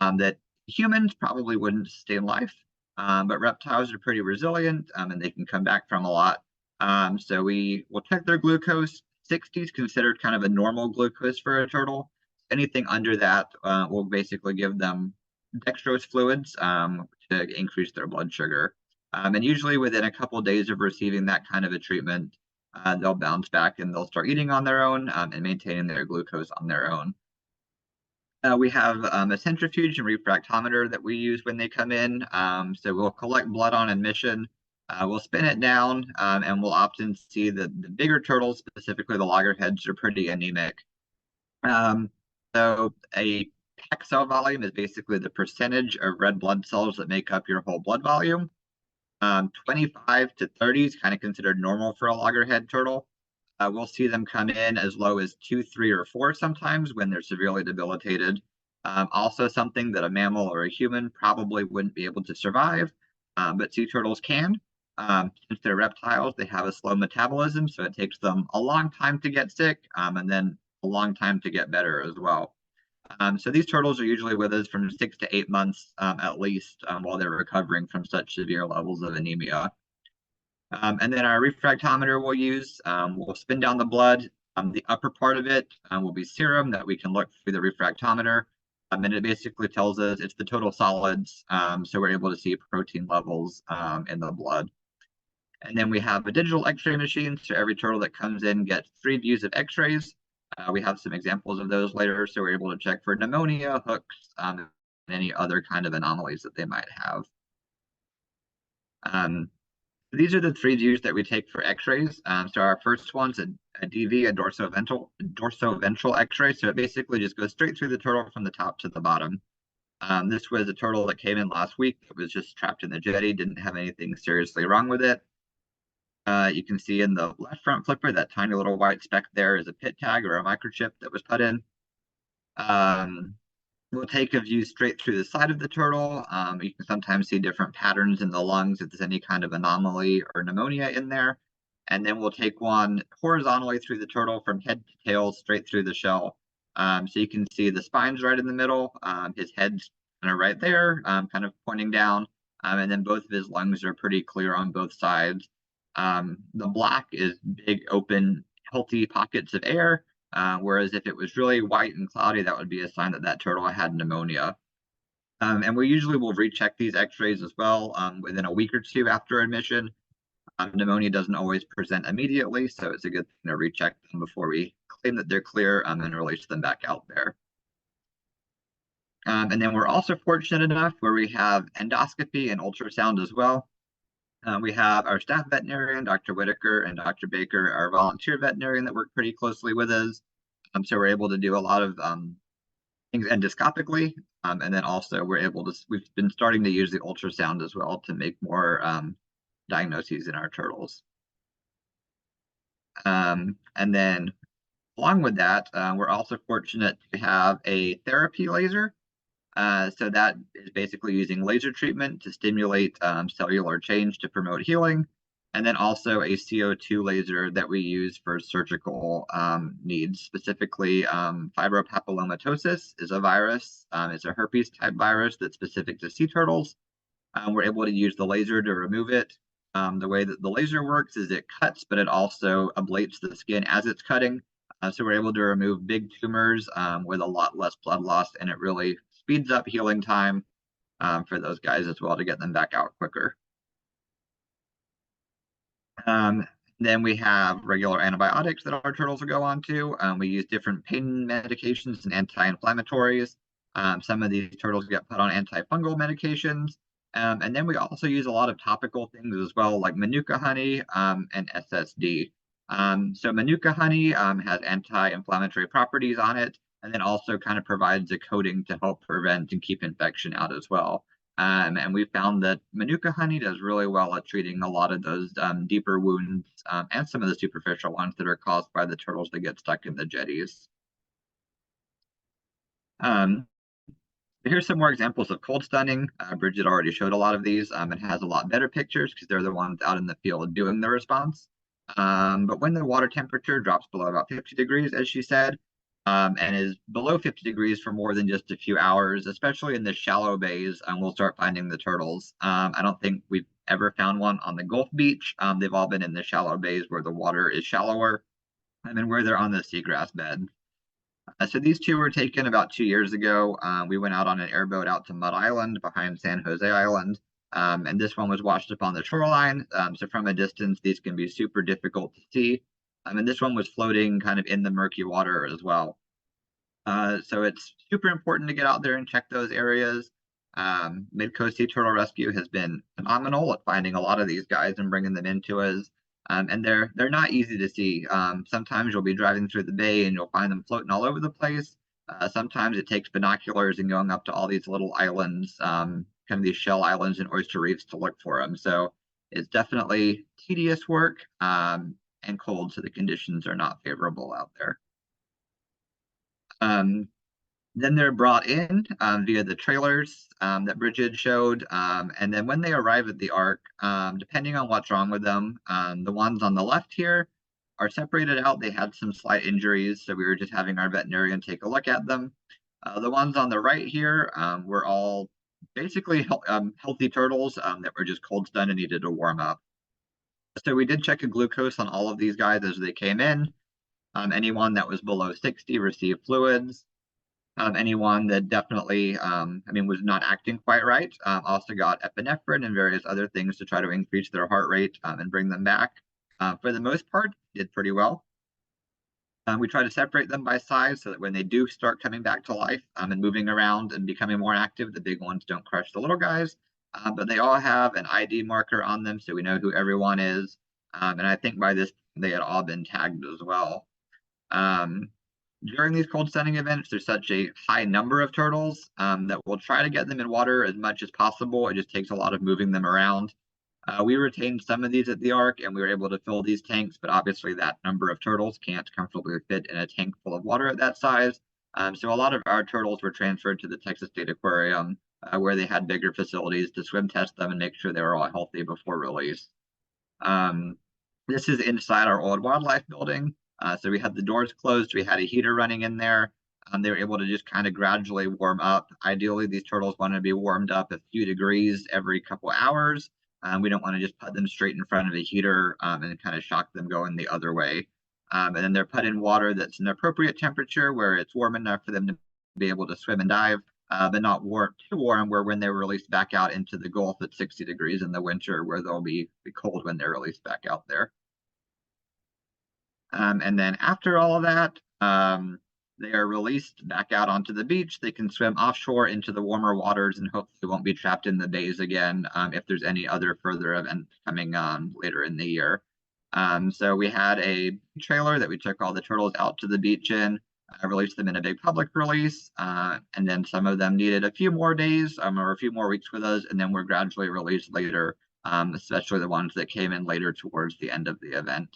that humans probably wouldn't sustain life, but reptiles are pretty resilient and they can come back from a lot. So we will check their glucose. 60 is considered kind of a normal glucose for a turtle. Anything under that will basically give them dextrose fluids to increase their blood sugar. And usually within a couple of days of receiving that kind of a treatment, they'll bounce back and they'll start eating on their own and maintaining their glucose on their own. We have a centrifuge and refractometer that we use when they come in. So we'll collect blood on admission. We'll spin it down and we'll often see that the bigger turtles, specifically the loggerheads, are pretty anemic. So a packed cell volume is basically the percentage of red blood cells that make up your whole blood volume. 25 to 30 is kind of considered normal for a loggerhead turtle. We'll see them come in as low as 2, 3, or 4 sometimes when they're severely debilitated. Also something that a mammal or a human probably wouldn't be able to survive, but sea turtles can. Since they're reptiles, they have a slow metabolism, so it takes them a long time to get sick and then a long time to get better as well. So these turtles are usually with us from 6 to 8 months at least while they're recovering from such severe levels of anemia. And then our refractometer we'll use, we'll spin down the blood. The upper part of it will be serum that we can look through the refractometer. And it basically tells us it's the total solids, so we're able to see protein levels in the blood. And then we have a digital x-ray machine, so every turtle that comes in gets 3 views of x-rays. We have some examples of those later, so we're able to check for pneumonia, hooks, and any other kind of anomalies that they might have. These are the 3 views that we take for x-rays. So our first one's a DV, a dorsoventral x-ray. So it basically just goes straight through the turtle from the top to the bottom. This was a turtle that came in last week. It was just trapped in the jetty, didn't have anything seriously wrong with it. You can see in the left front flipper, that tiny little white speck there is a pit tag or a microchip that was put in. We'll take a view straight through the side of the turtle. You can sometimes see different patterns in the lungs if there's any kind of anomaly or pneumonia in there. And then we'll take one horizontally through the turtle from head to tail straight through the shell. So you can see the spine's right in the middle. His head's kind of right there, kind of pointing down. And then both of his lungs are pretty clear on both sides. The black is big, open, healthy pockets of air. Whereas if it was really white and cloudy, that would be a sign that that turtle had pneumonia. And we usually will recheck these x-rays as well within a week or 2 after admission. Pneumonia doesn't always present immediately, so it's a good thing to recheck them before we claim that they're clear and release them back out there. And then we're also fortunate enough where we have endoscopy and ultrasound as well. We have our staff veterinarian, Dr. Whitaker, and Dr. Baker, our volunteer veterinarian that work pretty closely with us. So we're able to do a lot of things endoscopically. And then also we've been starting to use the ultrasound as well to make more diagnoses in our turtles. And then along with that, we're also fortunate to have a therapy laser. So that is basically using laser treatment to stimulate cellular change to promote healing. And then also a CO2 laser that we use for surgical needs, specifically fibropapillomatosis is a virus. It's a herpes type virus that's specific to sea turtles. We're able to use the laser to remove it. The way that the laser works is it cuts, but it also ablates the skin as it's cutting. So we're able to remove big tumors with a lot less blood loss, and it really speeds up healing time for those guys as well to get them back out quicker. Then we have regular antibiotics that our turtles will go on to. We use different pain medications and anti-inflammatories. Some of these turtles get put on antifungal medications. And then we also use a lot of topical things as well, like Manuka honey and SSD. So Manuka honey has anti-inflammatory properties on it, and then also kind of provides a coating to help prevent and keep infection out as well. And we found that Manuka honey does really well at treating a lot of those deeper wounds and some of the superficial ones that are caused by the turtles that get stuck in the jetties. Here's some more examples of cold stunning. Brigid already showed a lot of these and has a lot better pictures because they're the ones out in the field doing the response. But when the water temperature drops below about 50 degrees, as she said, and is below 50 degrees for more than just a few hours, especially in the shallow bays, we'll start finding the turtles. I don't think we've ever found one on the Gulf Beach. They've all been in the shallow bays where the water is shallower and then where they're on the seagrass bed. So these 2 were taken about 2 years ago. We went out on an airboat out to Mud Island behind San Jose Island. And this one was washed up on the shoreline. So from a distance, these can be super difficult to see. And this one was floating kind of in the murky water as well. So it's super important to get out there and check those areas. Mid-Coast Sea Turtle Rescue has been phenomenal at finding a lot of these guys and bringing them into us. And they're not easy to see. Sometimes you'll be driving through the bay and you'll find them floating all over the place. Sometimes it takes binoculars and going up to all these little islands, kind of these shell islands and oyster reefs to look for them. So it's definitely tedious work and cold, so the conditions are not favorable out there. Then they're brought in via the trailers that Brigid showed. And then when they arrive at the Ark, depending on what's wrong with them, the ones on the left here are separated out. They had some slight injuries, so we were just having our veterinarian take a look at them. The ones on the right here were all basically healthy turtles that were just cold stunned and needed to warm up. So we did check a glucose on all of these guys as they came in. Anyone that was below 60 received fluids. Anyone that definitely, was not acting quite right, also got epinephrine and various other things to try to increase their heart rate and bring them back. For the most part, did pretty well. We try to separate them by size so that when they do start coming back to life and moving around and becoming more active, the big ones don't crush the little guys. But they all have an ID marker on them, so we know who everyone is. And I think by this they had all been tagged as well. During these cold stunning events, there's such a high number of turtles that we'll try to get them in water as much as possible. It just takes a lot of moving them around. We retained some of these at the Ark, and we were able to fill these tanks, but obviously that number of turtles can't comfortably fit in a tank full of water at that size. So a lot of our turtles were transferred to the Texas State Aquarium, where they had bigger facilities to swim test them and make sure they were all healthy before release. This is inside our old wildlife building. So we had the doors closed, we had a heater running in there. They were able to just kind of gradually warm up. Ideally, these turtles want to be warmed up a few degrees every couple hours. We don't want to just put them straight in front of a heater and kind of shock them going the other way. And then they're put in water that's an appropriate temperature where it's warm enough for them to be able to swim and dive, but not too warm where when they're released back out into the Gulf at 60 degrees in the winter, where they'll be cold when they're released back out there. And then after all of that, they are released back out onto the beach. They can swim offshore into the warmer waters and hopefully won't be trapped in the bays again if there's any other further events coming on later in the year. So we had a trailer that we took all the turtles out to the beach in, released them in a big public release, and then some of them needed a few more days or a few more weeks with us, and then were gradually released later, especially the ones that came in later towards the end of the event.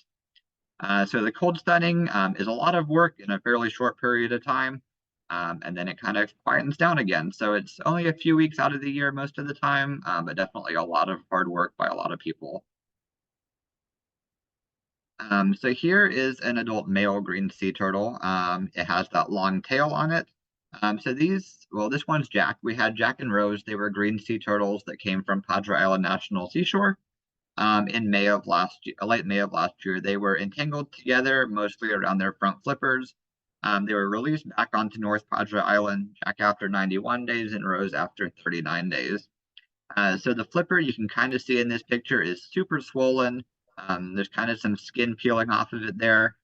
So the cold stunning is a lot of work in a fairly short period of time, and then it kind of quietens down again. So it's only a few weeks out of the year most of the time, but definitely a lot of hard work by a lot of people. So here is an adult male green sea turtle. It has that long tail on it. So this one's Jack. We had Jack and Rose. They were green sea turtles that came from Padre Island National Seashore. In May of last year, late May of last year, they were entangled together, mostly around their front flippers. They were released back onto North Padre Island, Jack after 91 days and Rose after 39 days. So the flipper you can kind of see in this picture is super swollen. There's kind of some skin peeling off of it there.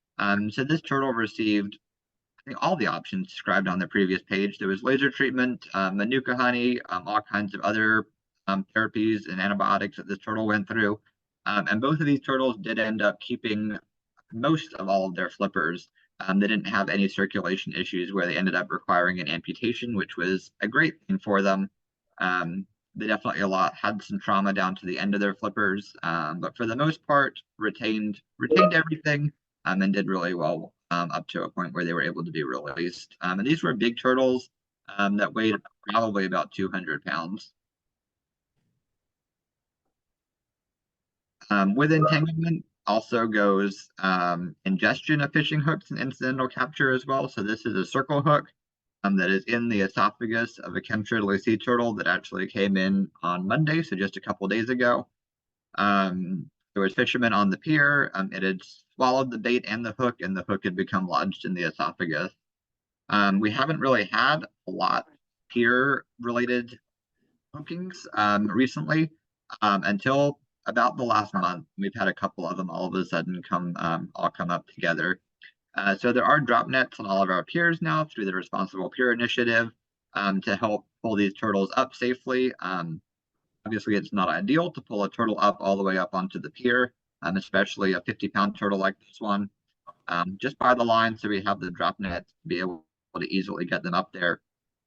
So this turtle received, I think, all the options described on the previous page. There was laser treatment, manuka honey, all kinds of other therapies and antibiotics that this turtle went through. And both of these turtles did end up keeping most of all of their flippers. They didn't have any circulation issues where they ended up requiring an amputation, which was a great thing for them. They definitely had some trauma down to the end of their flippers, but for the most part, retained everything and did really well up to a point where they were able to be released. And these were big turtles that weighed probably about 200 pounds. With entanglement also goes ingestion of fishing hooks and incidental capture as well. So this is a circle hook that is in the esophagus of a chemtrail sea turtle that actually came in on Monday, so just a couple days ago. There was fishermen on the pier. It had swallowed the bait and the hook had become lodged in the esophagus. We haven't really had a lot pier-related hookings recently until about the last month. We've had a couple of them all of a sudden all come up together. So there are drop nets on all of our piers now through the Responsible Pier Initiative to help pull these turtles up safely. Obviously, it's not ideal to pull a turtle up all the way up onto the pier, especially a 50-pound turtle like this one. Just by the line, so we have the drop net to be able to easily get them up there,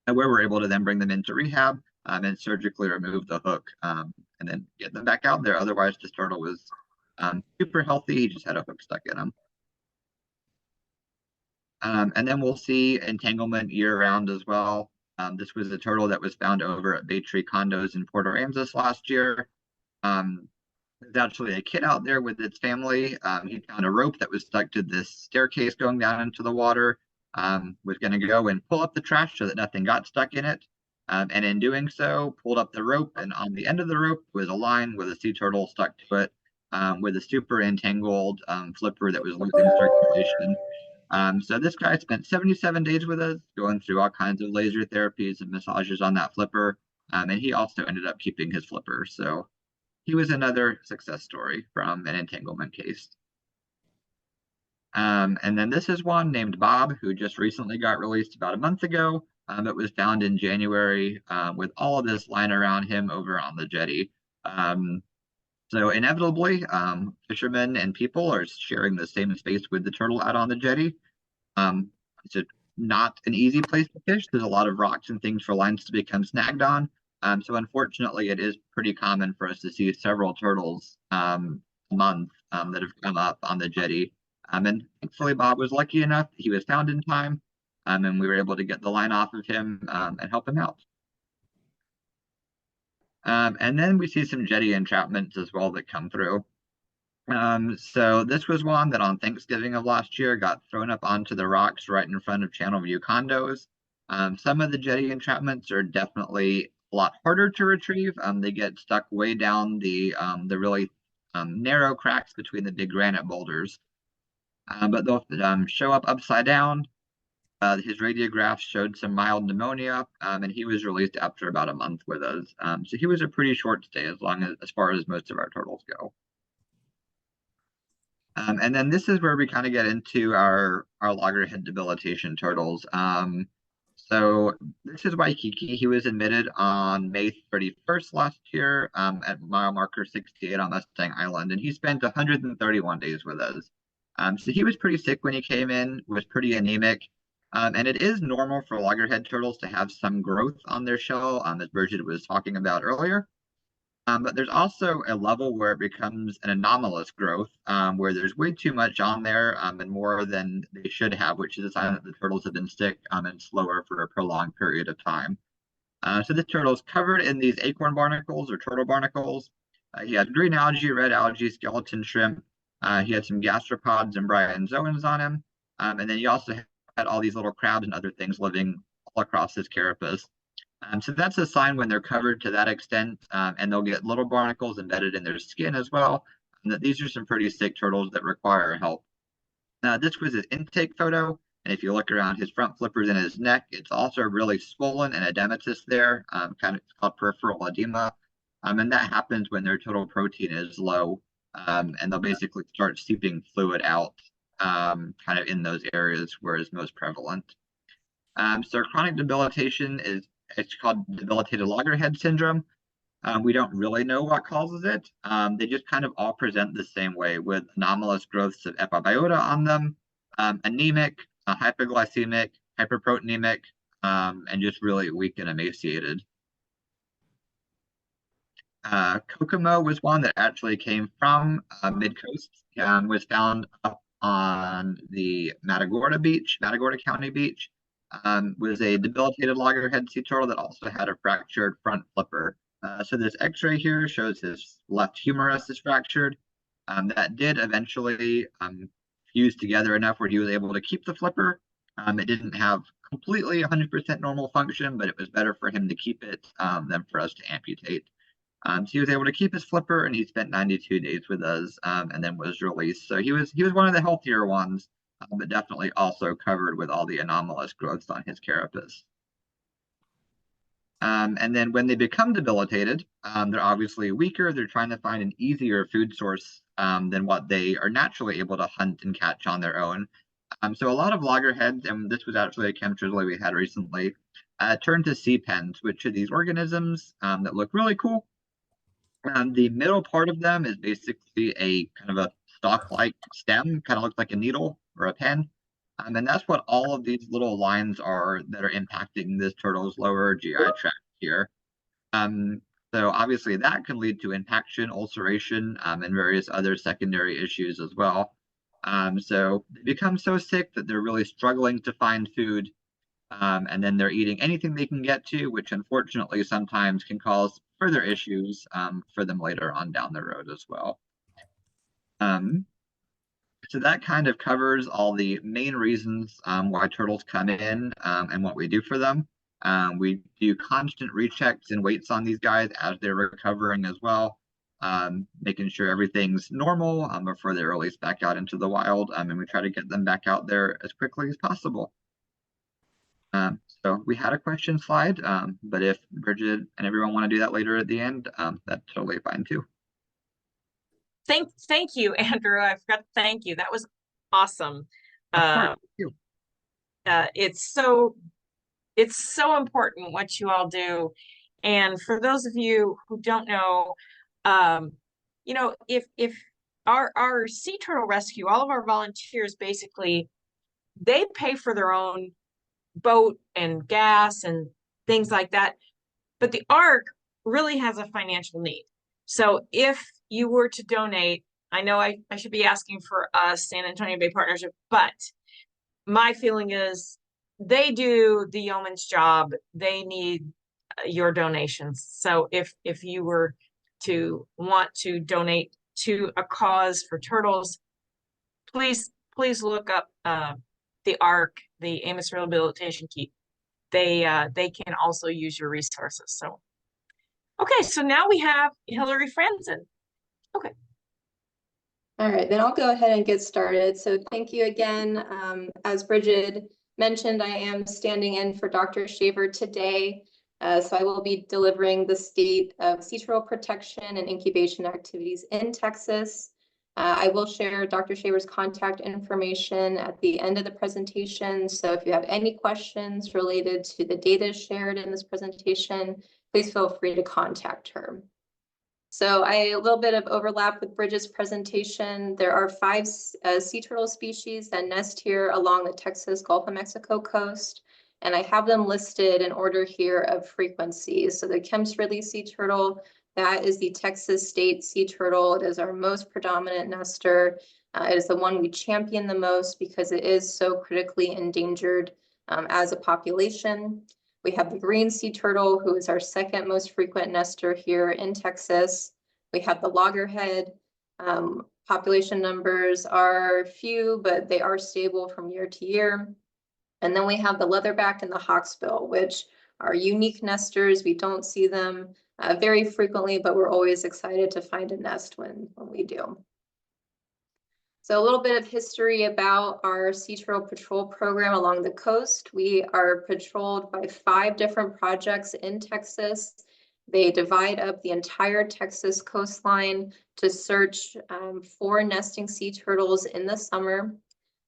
and where we're able to then bring them into rehab and surgically remove the hook and then get them back out there. Otherwise, this turtle was super healthy. He just had a hook stuck in him. And then we'll see entanglement year-round as well. This was a turtle that was found over at Bay Tree Condos in Port Aransas last year. There's actually a kid out there with its family. He found a rope that was stuck to this staircase going down into the water. was going to go and pull up the trash so that nothing got stuck in it. And in doing so, pulled up the rope, and on the end of the rope was a line with a sea turtle stuck to it, with a super entangled flipper that was losing circulation. So this guy spent 77 days with us, going through all kinds of laser therapies and massages on that flipper, and he also ended up keeping his flipper. So he was another success story from an entanglement case. And then this is one named Bob, who just recently got released about a month ago. It was found in January with all of this lying around him over on the jetty. So inevitably, fishermen and people are sharing the same space with the turtle out on the jetty. It's not an easy place to fish. There's a lot of rocks and things for lines to become snagged on. So unfortunately, it is pretty common for us to see several turtles a month that have come up on the jetty. And thankfully, Bob was lucky enough. He was found in time, and we were able to get the line off of him and help him out. And then we see some jetty entrapments as well that come through. So this was one that on Thanksgiving of last year got thrown up onto the rocks right in front of Channel View condos. Some of the jetty entrapments are definitely a lot harder to retrieve. They get stuck way down the really narrow cracks between the big granite boulders. But they'll show up upside down. His radiographs showed some mild pneumonia, and he was released after about a month with us. So he was a pretty short stay as far as most of our turtles go. And then this is where we kind of get into our loggerhead debilitation turtles. So this is Waikiki. He was admitted on May 31st last year at mile marker 68 on Mustang Island, and he spent 131 days with us. So he was pretty sick when he came in, was pretty anemic. And it is normal for loggerhead turtles to have some growth on their shell, as Brigid was talking about earlier. But there's also a level where it becomes an anomalous growth, where there's way too much on there and more than they should have, which is a sign that the turtles have been sick and slower for a prolonged period of time. So this turtle is covered in these acorn barnacles or turtle barnacles. He had green algae, red algae, skeleton shrimp. He had some gastropods and bryozoans on him. And then he also had all these little crabs and other things living all across his carapace. So that's a sign when they're covered to that extent, and they'll get little barnacles embedded in their skin as well, and that these are some pretty sick turtles that require help. This was his intake photo, and if you look around his front flippers and his neck, it's also really swollen and edematous there, kind of called peripheral edema, and that happens when their total protein is low, and they'll basically start seeping fluid out kind of in those areas where it's most prevalent. So chronic debilitation it's called debilitated loggerhead syndrome. We don't really know what causes it. They just kind of all present the same way with anomalous growths of epibiota on them, anemic, hypoglycemic, hyperproteinemic, and just really weak and emaciated. Kokomo was one that actually came from mid-coast and was found up on the Matagorda County beach. Was a debilitated loggerhead sea turtle that also had a fractured front flipper. So this x-ray here shows his left humerus is fractured. That did eventually fuse together enough where he was able to keep the flipper. It didn't have completely 100% normal function, but it was better for him to keep it than for us to amputate. So he was able to keep his flipper, and he spent 92 days with us, and then was released. So he was one of the healthier ones, but definitely also covered with all the anomalous growths on his carapace. And then when they become debilitated, they're obviously weaker. They're trying to find an easier food source than what they are naturally able to hunt and catch on their own. So a lot of loggerheads, and this was actually a chemtrail we had recently, turned to sea pens, which are these organisms that look really cool. The middle part of them is basically a kind of a stalk-like stem, kind of looks like a needle or a pen. And that's what all of these little lines are that are impacting this turtle's lower GI tract here. So obviously that can lead to impaction, ulceration, and various other secondary issues as well. So they become so sick that they're really struggling to find food. And then they're eating anything they can get to, which unfortunately sometimes can cause further issues for them later on down the road as well. So that kind of covers all the main reasons why turtles come in and what we do for them. We do constant rechecks and weights on these guys as they're recovering as well, making sure everything's normal before they're released back out into the wild, and we try to get them back out there as quickly as possible. So we had a question slide, but if Brigid and everyone want to do that later at the end, that's totally fine too. Thank you, Andrew. I forgot to thank you. That was awesome. Of course. Thank you. It's so important what you all do. And for those of you who don't know, if our sea turtle rescue, all of our volunteers basically, they pay for their own boat and gas and things like that. But the ARC really has a financial need. So if you were to donate, I know I should be asking for us, San Antonio Bay Partnership, but my feeling is they do the yeoman's job. They need your donations. So if you were to want to donate to a cause for turtles, please look up the ARC, the Amos Rehabilitation Keep. They can also use your resources. So, okay, so now we have Hilary Frandsen. Okay. All right, then I'll go ahead and get started. So thank you again. As Brigid mentioned, I am standing in for Dr. Shaver today. So I will be delivering the state of sea turtle protection and incubation activities in Texas. I will share Dr. Shaver's contact information at the end of the presentation. So if you have any questions related to the data shared in this presentation, please feel free to contact her. So a little bit of overlap with Brigid's presentation. There are 5 sea turtle species that nest here along the Texas Gulf of Mexico coast. And I have them listed in order here of frequency. So the Kemp's-Ridley sea turtle, that is the Texas state sea turtle. It is our most predominant nester. It is the one we champion the most because it is so critically endangered as a population. We have the green sea turtle, who is our second most frequent nester here in Texas. We have the loggerhead. Population numbers are few, but they are stable from year to year. And then we have the leatherback and the hawksbill, which are unique nesters. We don't see them very frequently, but we're always excited to find a nest when we do. So a little bit of history about our sea turtle patrol program along the coast. We are patrolled by 5 different projects in Texas. They divide up the entire Texas coastline to search for nesting sea turtles in the summer.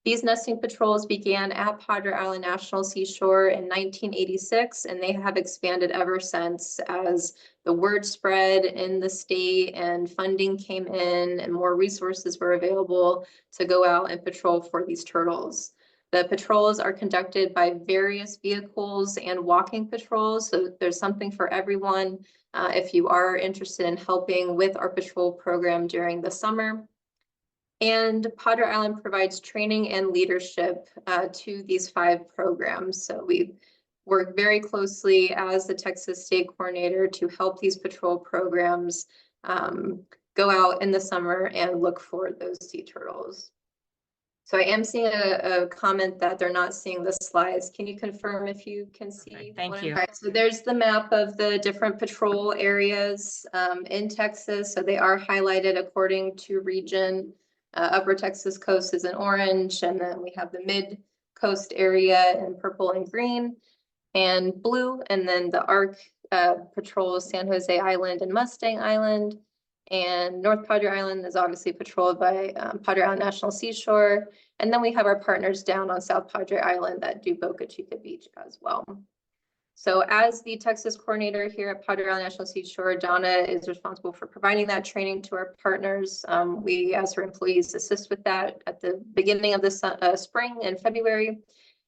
These nesting patrols began at Padre Island National Seashore in 1986, and they have expanded ever since as the word spread in the state and funding came in and more resources were available to go out and patrol for these turtles. The patrols are conducted by various vehicles and walking patrols, so there's something for everyone if you are interested in helping with our patrol program during the summer. And Padre Island provides training and leadership to these 5 programs. So we work very closely as the Texas State Coordinator to help these patrol programs go out in the summer and look for those sea turtles. So I am seeing a comment that they're not seeing the slides. Can you confirm if you can see? Okay, thank you. Right, so there's the map of the different patrol areas in Texas. So they are highlighted according to region. Upper Texas coast is in orange, and then we have the mid coast area in purple and green and blue, and then the ARC patrols San Jose Island and Mustang Island, and North Padre Island is obviously patrolled by Padre Island National Seashore, and then we have our partners down on South Padre Island that do Boca Chica Beach as well. So as the Texas coordinator here at Padre Island National Seashore, Donna is responsible for providing that training to our partners. We, as her employees, assist with that at the beginning of the spring in February.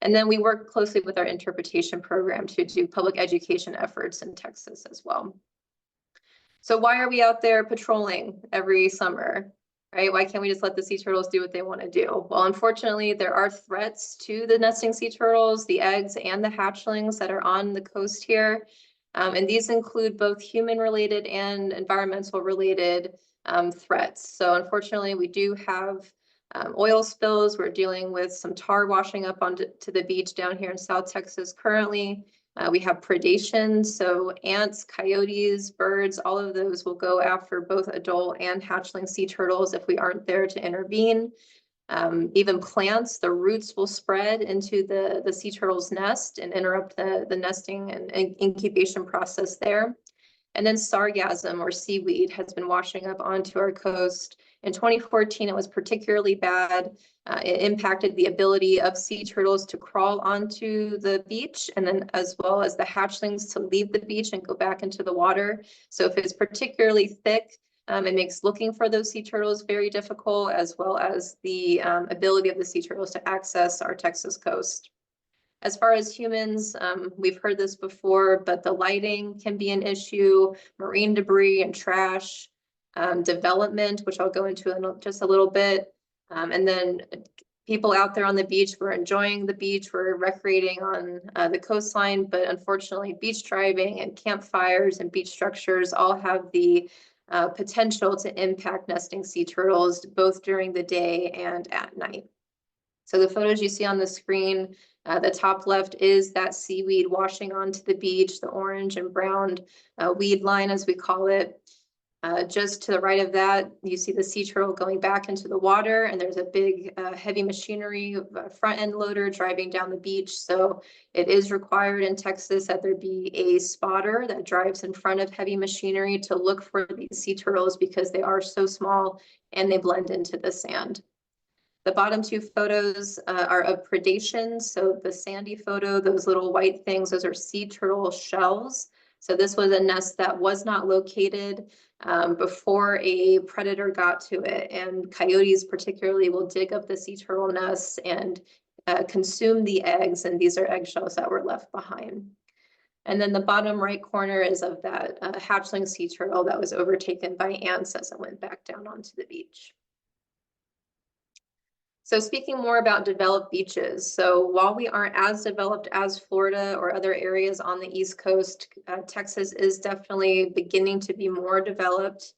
And then we work closely with our interpretation program to do public education efforts in Texas as well. So why are we out there patrolling every summer? Right? Why can't we just let the sea turtles do what they want to do? Well, unfortunately, there are threats to the nesting sea turtles, the eggs and the hatchlings that are on the coast here. And these include both human-related and environmental-related threats. So unfortunately, we do have Oil spills, we're dealing with some tar washing up onto the beach down here in South Texas currently. We have predation, so ants, coyotes, birds, all of those will go after both adult and hatchling sea turtles if we aren't there to intervene. Even plants, the roots will spread into the sea turtle's nest and interrupt the nesting and incubation process there. And then sargassum or seaweed has been washing up onto our coast. In 2014, it was particularly bad. It impacted the ability of sea turtles to crawl onto the beach, and then as well as the hatchlings to leave the beach and go back into the water. So if it's particularly thick, it makes looking for those sea turtles very difficult, as well as the ability of the sea turtles to access our Texas coast. As far as humans, we've heard this before, but the lighting can be an issue, marine debris and trash, development, which I'll go into in just a little bit. And then people out there on the beach, we're enjoying the beach, we're recreating on the coastline, but unfortunately beach driving and campfires and beach structures all have the potential to impact nesting sea turtles both during the day and at night. So the photos you see on the screen, the top left is that seaweed washing onto the beach, the orange and brown weed line, as we call it. Just to the right of that, you see the sea turtle going back into the water, and there's a big heavy machinery front end loader driving down the beach. So it is required in Texas that there be a spotter that drives in front of heavy machinery to look for these sea turtles because they are so small and they blend into the sand. The bottom two photos are of predation. So the sandy photo, those little white things, those are sea turtle shells. So this was a nest that was not located before a predator got to it, and coyotes particularly will dig up the sea turtle nests and consume the eggs, and these are eggshells that were left behind. And then the bottom right corner is of that hatchling sea turtle that was overtaken by ants as it went back down onto the beach. So speaking more about developed beaches, so while we aren't as developed as Florida or other areas on the East Coast, Texas is definitely beginning to be more developed.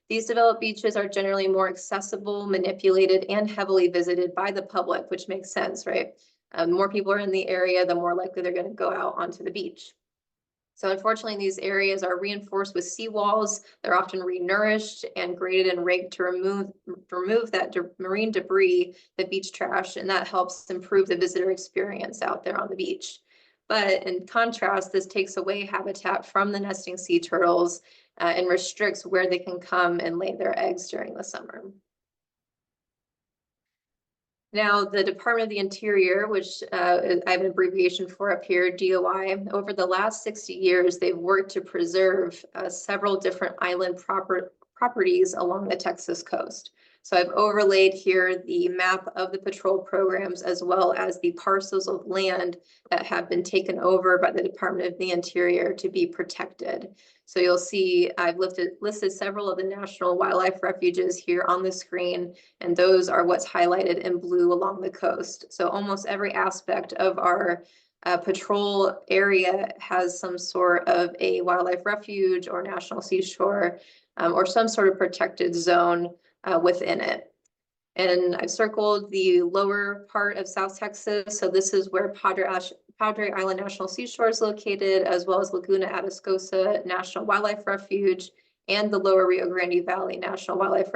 These developed beaches are generally more accessible, manipulated, and heavily visited by the public, which makes sense, right? The more people are in the area, the more likely they're going to go out onto the beach. So unfortunately, these areas are reinforced with seawalls. They're often renourished and graded and raked to remove that marine debris, the beach trash, and that helps improve the visitor experience out there on the beach. But in contrast, this takes away habitat from the nesting sea turtles and restricts where they can come and lay their eggs during the summer. Now, the Department of the Interior, which I have an abbreviation for up here, DOI, over the last 60 years, they've worked to preserve several different island properties along the Texas coast. So I've overlaid here the map of the patrol programs as well as the parcels of land that have been taken over by the Department of the Interior to be protected. So you'll see I've listed several of the national wildlife refuges here on the screen, and those are what's highlighted in blue along the coast. So almost every aspect of our patrol area has some sort of a wildlife refuge or national seashore or some sort of protected zone within it. And I've circled the lower part of South Texas. So this is where Padre Island National Seashore is located, as well as Laguna Atascosa National Wildlife Refuge and the Lower Rio Grande Valley National Wildlife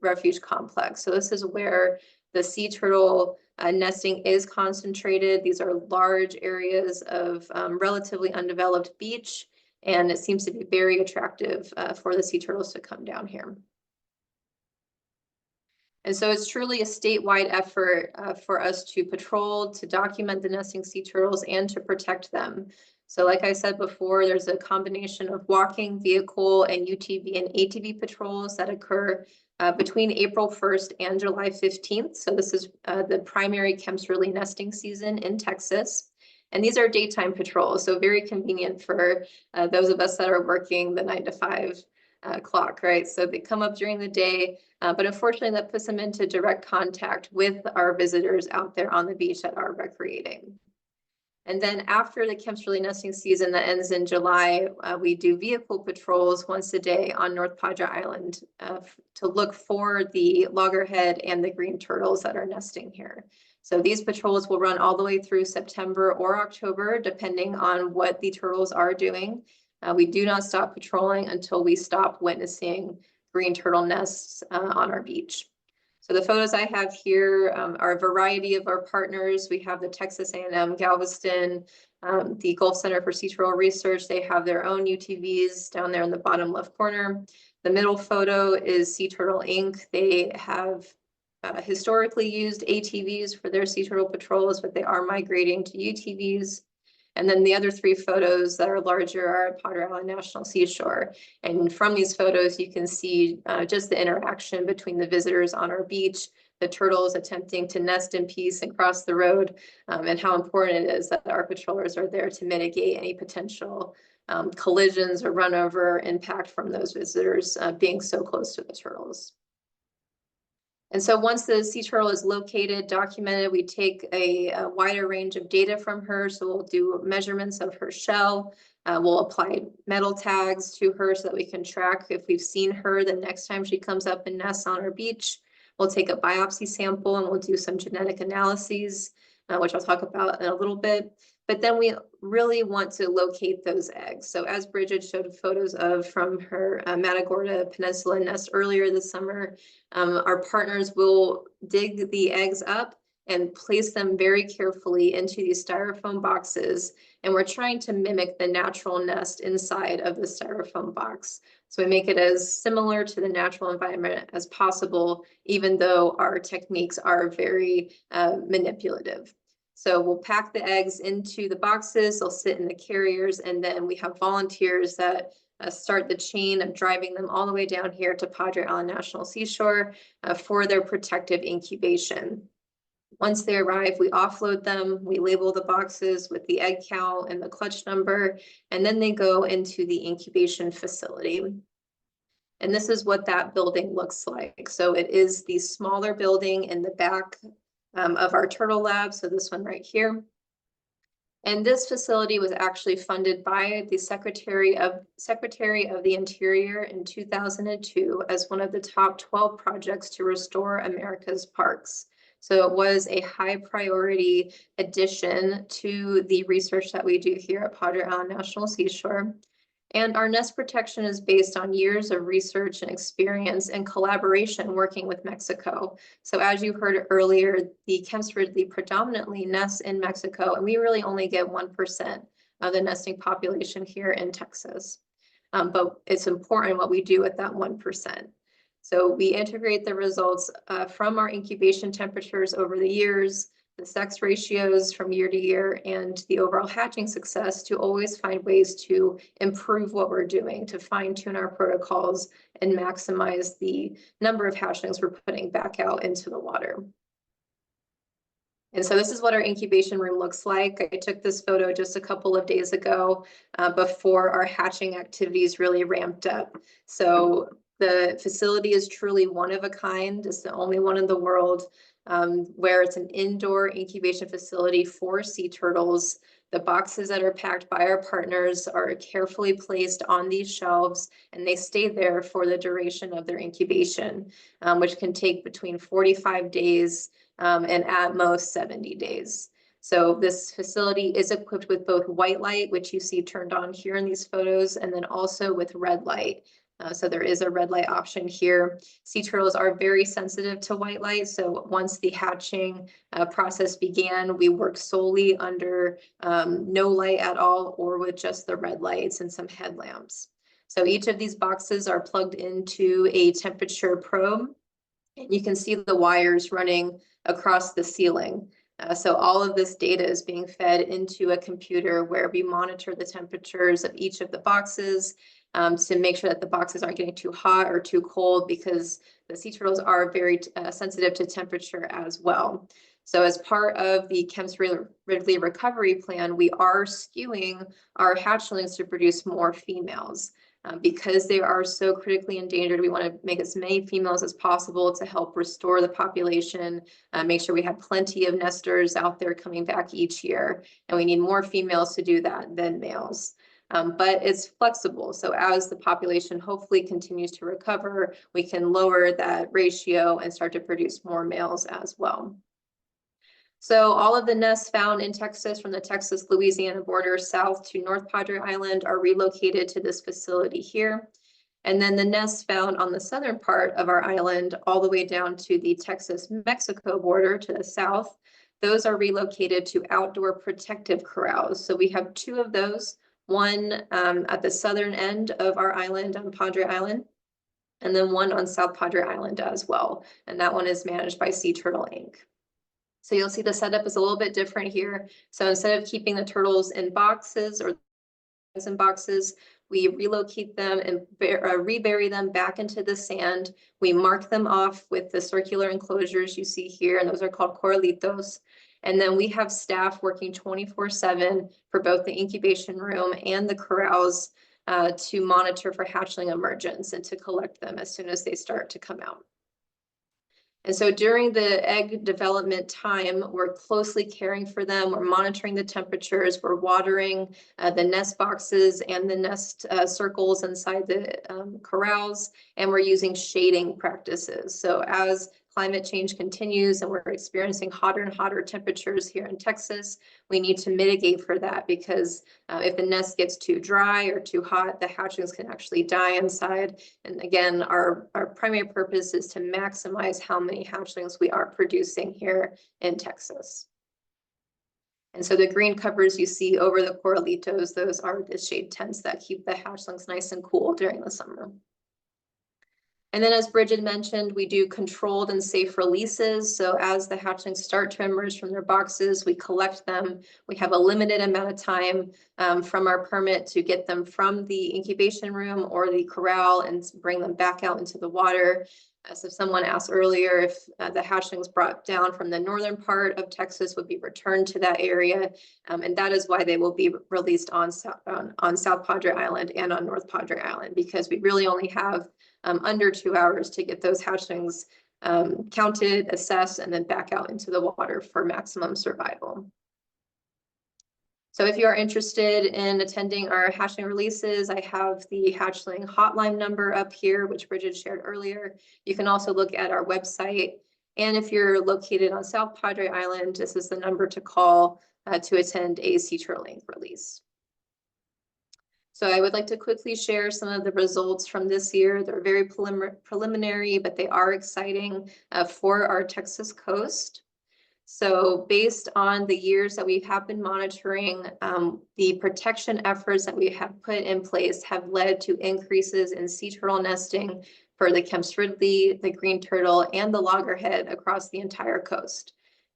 Refuge Complex. So this is where the sea turtle nesting is concentrated. These are large areas of relatively undeveloped beach, and it seems to be very attractive for the sea turtles to come down here. And so it's truly a statewide effort for us to patrol, to document the nesting sea turtles, and to protect them. So like I said before, there's a combination of walking, vehicle, and UTV and ATV patrols that occur between April 1st and July 15th. So this is the primary Kempsrely nesting season in Texas. And these are daytime patrols, so very convenient for those of us that are working the 9 to 5 clock, right? So they come up during the day, but unfortunately that puts them into direct contact with our visitors out there on the beach that are recreating. And then after the Kempsville nesting season that ends in July, we do vehicle patrols once a day on North Padre Island to look for the loggerhead and the green turtles that are nesting here. So these patrols will run all the way through September or October, depending on what the turtles are doing. We do not stop patrolling until we stop witnessing green turtle nests on our beach. So the photos I have here are a variety of our partners. We have the Texas A&M Galveston, the Gulf Center for Sea Turtle Research. They have their own UTVs down there in the bottom left corner. The middle photo is Sea Turtle Inc. They have historically used ATVs for their sea turtle patrols, but they are migrating to UTVs. And then the other three photos that are larger are at Padre Island National Seashore. And from these photos, you can see just the interaction between the visitors on our beach, the turtles attempting to nest in peace and cross the road, and how important it is that our patrollers are there to mitigate any potential collisions or run over impact from those visitors being so close to the turtles. And so once the sea turtle is located, documented, we take a wider range of data from her. So we'll do measurements of her shell. We'll apply metal tags to her so that we can track if we've seen her the next time she comes up and nests on our beach. We'll take a biopsy sample and we'll do some genetic analyses, which I'll talk about in a little bit. But then we really want to locate those eggs. So as Brigid showed photos of from her Matagorda Peninsula nest earlier this summer, our partners will dig the eggs up and place them very carefully into these styrofoam boxes. And we're trying to mimic the natural nest inside of the styrofoam box. So we make it as similar to the natural environment as possible, even though our techniques are very manipulative. So we'll pack the eggs into the boxes, they'll sit in the carriers, and then we have volunteers that start the chain of driving them all the way down here to Padre Island National Seashore for their protective incubation. Once they arrive, we offload them, we label the boxes with the egg count and the clutch number, and then they go into the incubation facility. And this is what that building looks like. So it is the smaller building in the back of our turtle lab, so this one right here. And this facility was actually funded by the Secretary of the Interior in 2002 as one of the top 12 projects to restore America's parks. So it was a high priority addition to the research that we do here at Padre Island National Seashore. And our nest protection is based on years of research and experience and collaboration working with Mexico. So as you heard earlier, the Kemp's Ridley predominantly nests in Mexico, and we really only get 1% of the nesting population here in Texas. But it's important what we do with that 1%. So we integrate the results from our incubation temperatures over the years, the sex ratios from year to year, and the overall hatching success to always find ways to improve what we're doing, to fine tune our protocols and maximize the number of hatchlings we're putting back out into the water. And so this is what our incubation room looks like. I took this photo just a couple of days ago before our hatching activities really ramped up. So the facility is truly one of a kind. It's the only one in the world where it's an indoor incubation facility for sea turtles. The boxes that are packed by our partners are carefully placed on these shelves, and they stay there for the duration of their incubation, which can take between 45 days and at most 70 days. So this facility is equipped with both white light, which you see turned on here in these photos, and then also with red light. So there is a red light option here. Sea turtles are very sensitive to white light. So once the hatching process began, we worked solely under no light at all or with just the red lights and some headlamps. So each of these boxes are plugged into a temperature probe. And you can see the wires running across the ceiling. So all of this data is being fed into a computer where we monitor the temperatures of each of the boxes to make sure that the boxes aren't getting too hot or too cold, because the sea turtles are very sensitive to temperature as well. So as part of the Kemp's Ridley recovery plan, we are skewing our hatchlings to produce more females. Because they are so critically endangered, we want to make as many females as possible to help restore the population, make sure we have plenty of nesters out there coming back each year, and we need more females to do that than males. But it's flexible, so as the population hopefully continues to recover, we can lower that ratio and start to produce more males as well. So all of the nests found in Texas from the Texas-Louisiana border south to North Padre Island are relocated to this facility here. And then the nests found on the southern part of our island, all the way down to the Texas-Mexico border to the south, those are relocated to outdoor protective corrals. So we have 2 of those, one at the southern end of our island on Padre Island, and then one on South Padre Island as well. And that one is managed by Sea Turtle Inc. So you'll see the setup is a little bit different here. So instead of keeping the turtles in boxes or in boxes, we relocate them and rebury them back into the sand. We mark them off with the circular enclosures you see here, and those are called corralitos. And then we have staff working 24/7 for both the incubation room and the corrals to monitor for hatchling emergence and to collect them as soon as they start to come out. And so during the egg development time, we're closely caring for them. We're monitoring the temperatures. We're watering the nest boxes and the nest circles inside the corrals, and we're using shading practices. So as climate change continues and we're experiencing hotter and hotter temperatures here in Texas, we need to mitigate for that, because if the nest gets too dry or too hot, the hatchlings can actually die inside. And again, our primary purpose is to maximize how many hatchlings we are producing here in Texas. And so the green covers you see over the corralitos, those are the shade tents that keep the hatchlings nice and cool during the summer. And then, as Brigid mentioned, we do controlled and safe releases. So as the hatchlings start to emerge from their boxes, we collect them. We have a limited amount of time from our permit to get them from the incubation room or the corral and bring them back out into the water. So someone asked earlier if the hatchlings brought down from the northern part of Texas would be returned to that area. And that is why they will be released on South Padre Island and on North Padre Island, because we really only have under 2 hours to get those hatchlings counted, assessed, and then back out into the water for maximum survival. So if you are interested in attending our hatchling releases, I have the hatchling hotline number up here, which Brigid shared earlier. You can also look at our website. And if you're located on South Padre Island, this is the number to call to attend a Sea Turtle Inc. release. So I would like to quickly share some of the results from this year. They're very preliminary, but they are exciting for our Texas coast. So based on the years that we have been monitoring, the protection efforts that we have put in place have led to increases in sea turtle nesting for the Kemp's Ridley, the green turtle, and the loggerhead across the entire coast.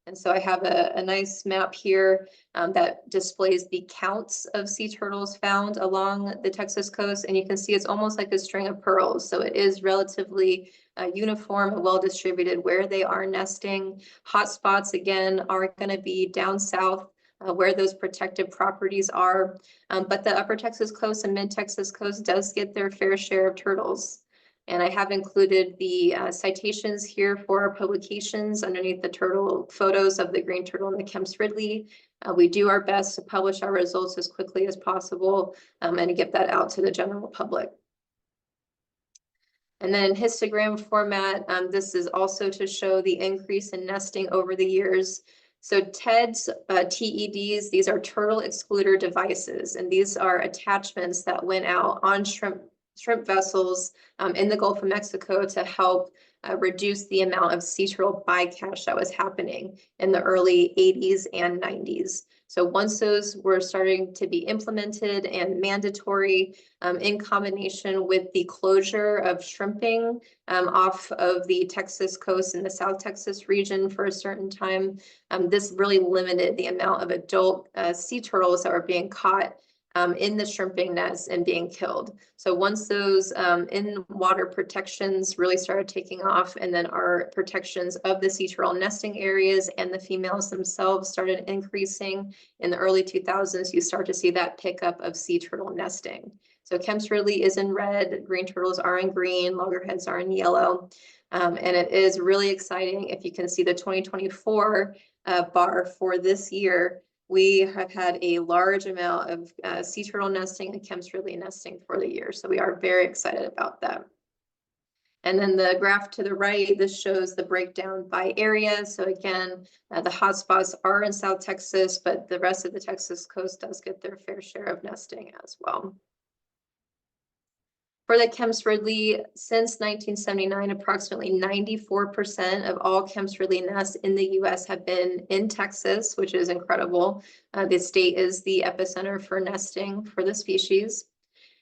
And so I have a nice map here that displays the counts of sea turtles found along the Texas coast. And you can see it's almost like a string of pearls. So it is relatively uniform and well distributed where they are nesting. Hotspots, again, are going to be down south where those protected properties are. But the upper Texas coast and mid Texas coast does get their fair share of turtles. And I have included the citations here for our publications underneath the turtle photos of the green turtle and the Kemp's Ridley. We do our best to publish our results as quickly as possible and to get that out to the general public. And then in histogram format, this is also to show the increase in nesting over the years. So TEDs, TEDs, these are turtle excluder devices, and these are attachments that went out on shrimp vessels in the Gulf of Mexico to help reduce the amount of sea turtle bycatch that was happening in the early 80s and 90s. So once those were starting to be implemented and mandatory in combination with the closure of shrimping off of the Texas coast and the South Texas region for a certain time, this really limited the amount of adult sea turtles that were being caught in the shrimping nests and being killed. So once those in-water protections really started taking off, and then our protections of the sea turtle nesting areas and the females themselves started increasing in the early 2000s, you start to see that pickup of sea turtle nesting. So Kemp's Ridley is in red, green turtles are in green, loggerheads are in yellow. And it is really exciting. If you can see the 2024 bar for this year, we have had a large amount of sea turtle nesting and Kemp's Ridley nesting for the year. So we are very excited about that. And then the graph to the right, this shows the breakdown by area. So again, the hotspots are in South Texas, but the rest of the Texas coast does get their fair share of nesting as well. For the Kemp's Ridley, since 1979, approximately 94% of all Kemp's Ridley nests in the US have been in Texas, which is incredible. The state is the epicenter for nesting for the species.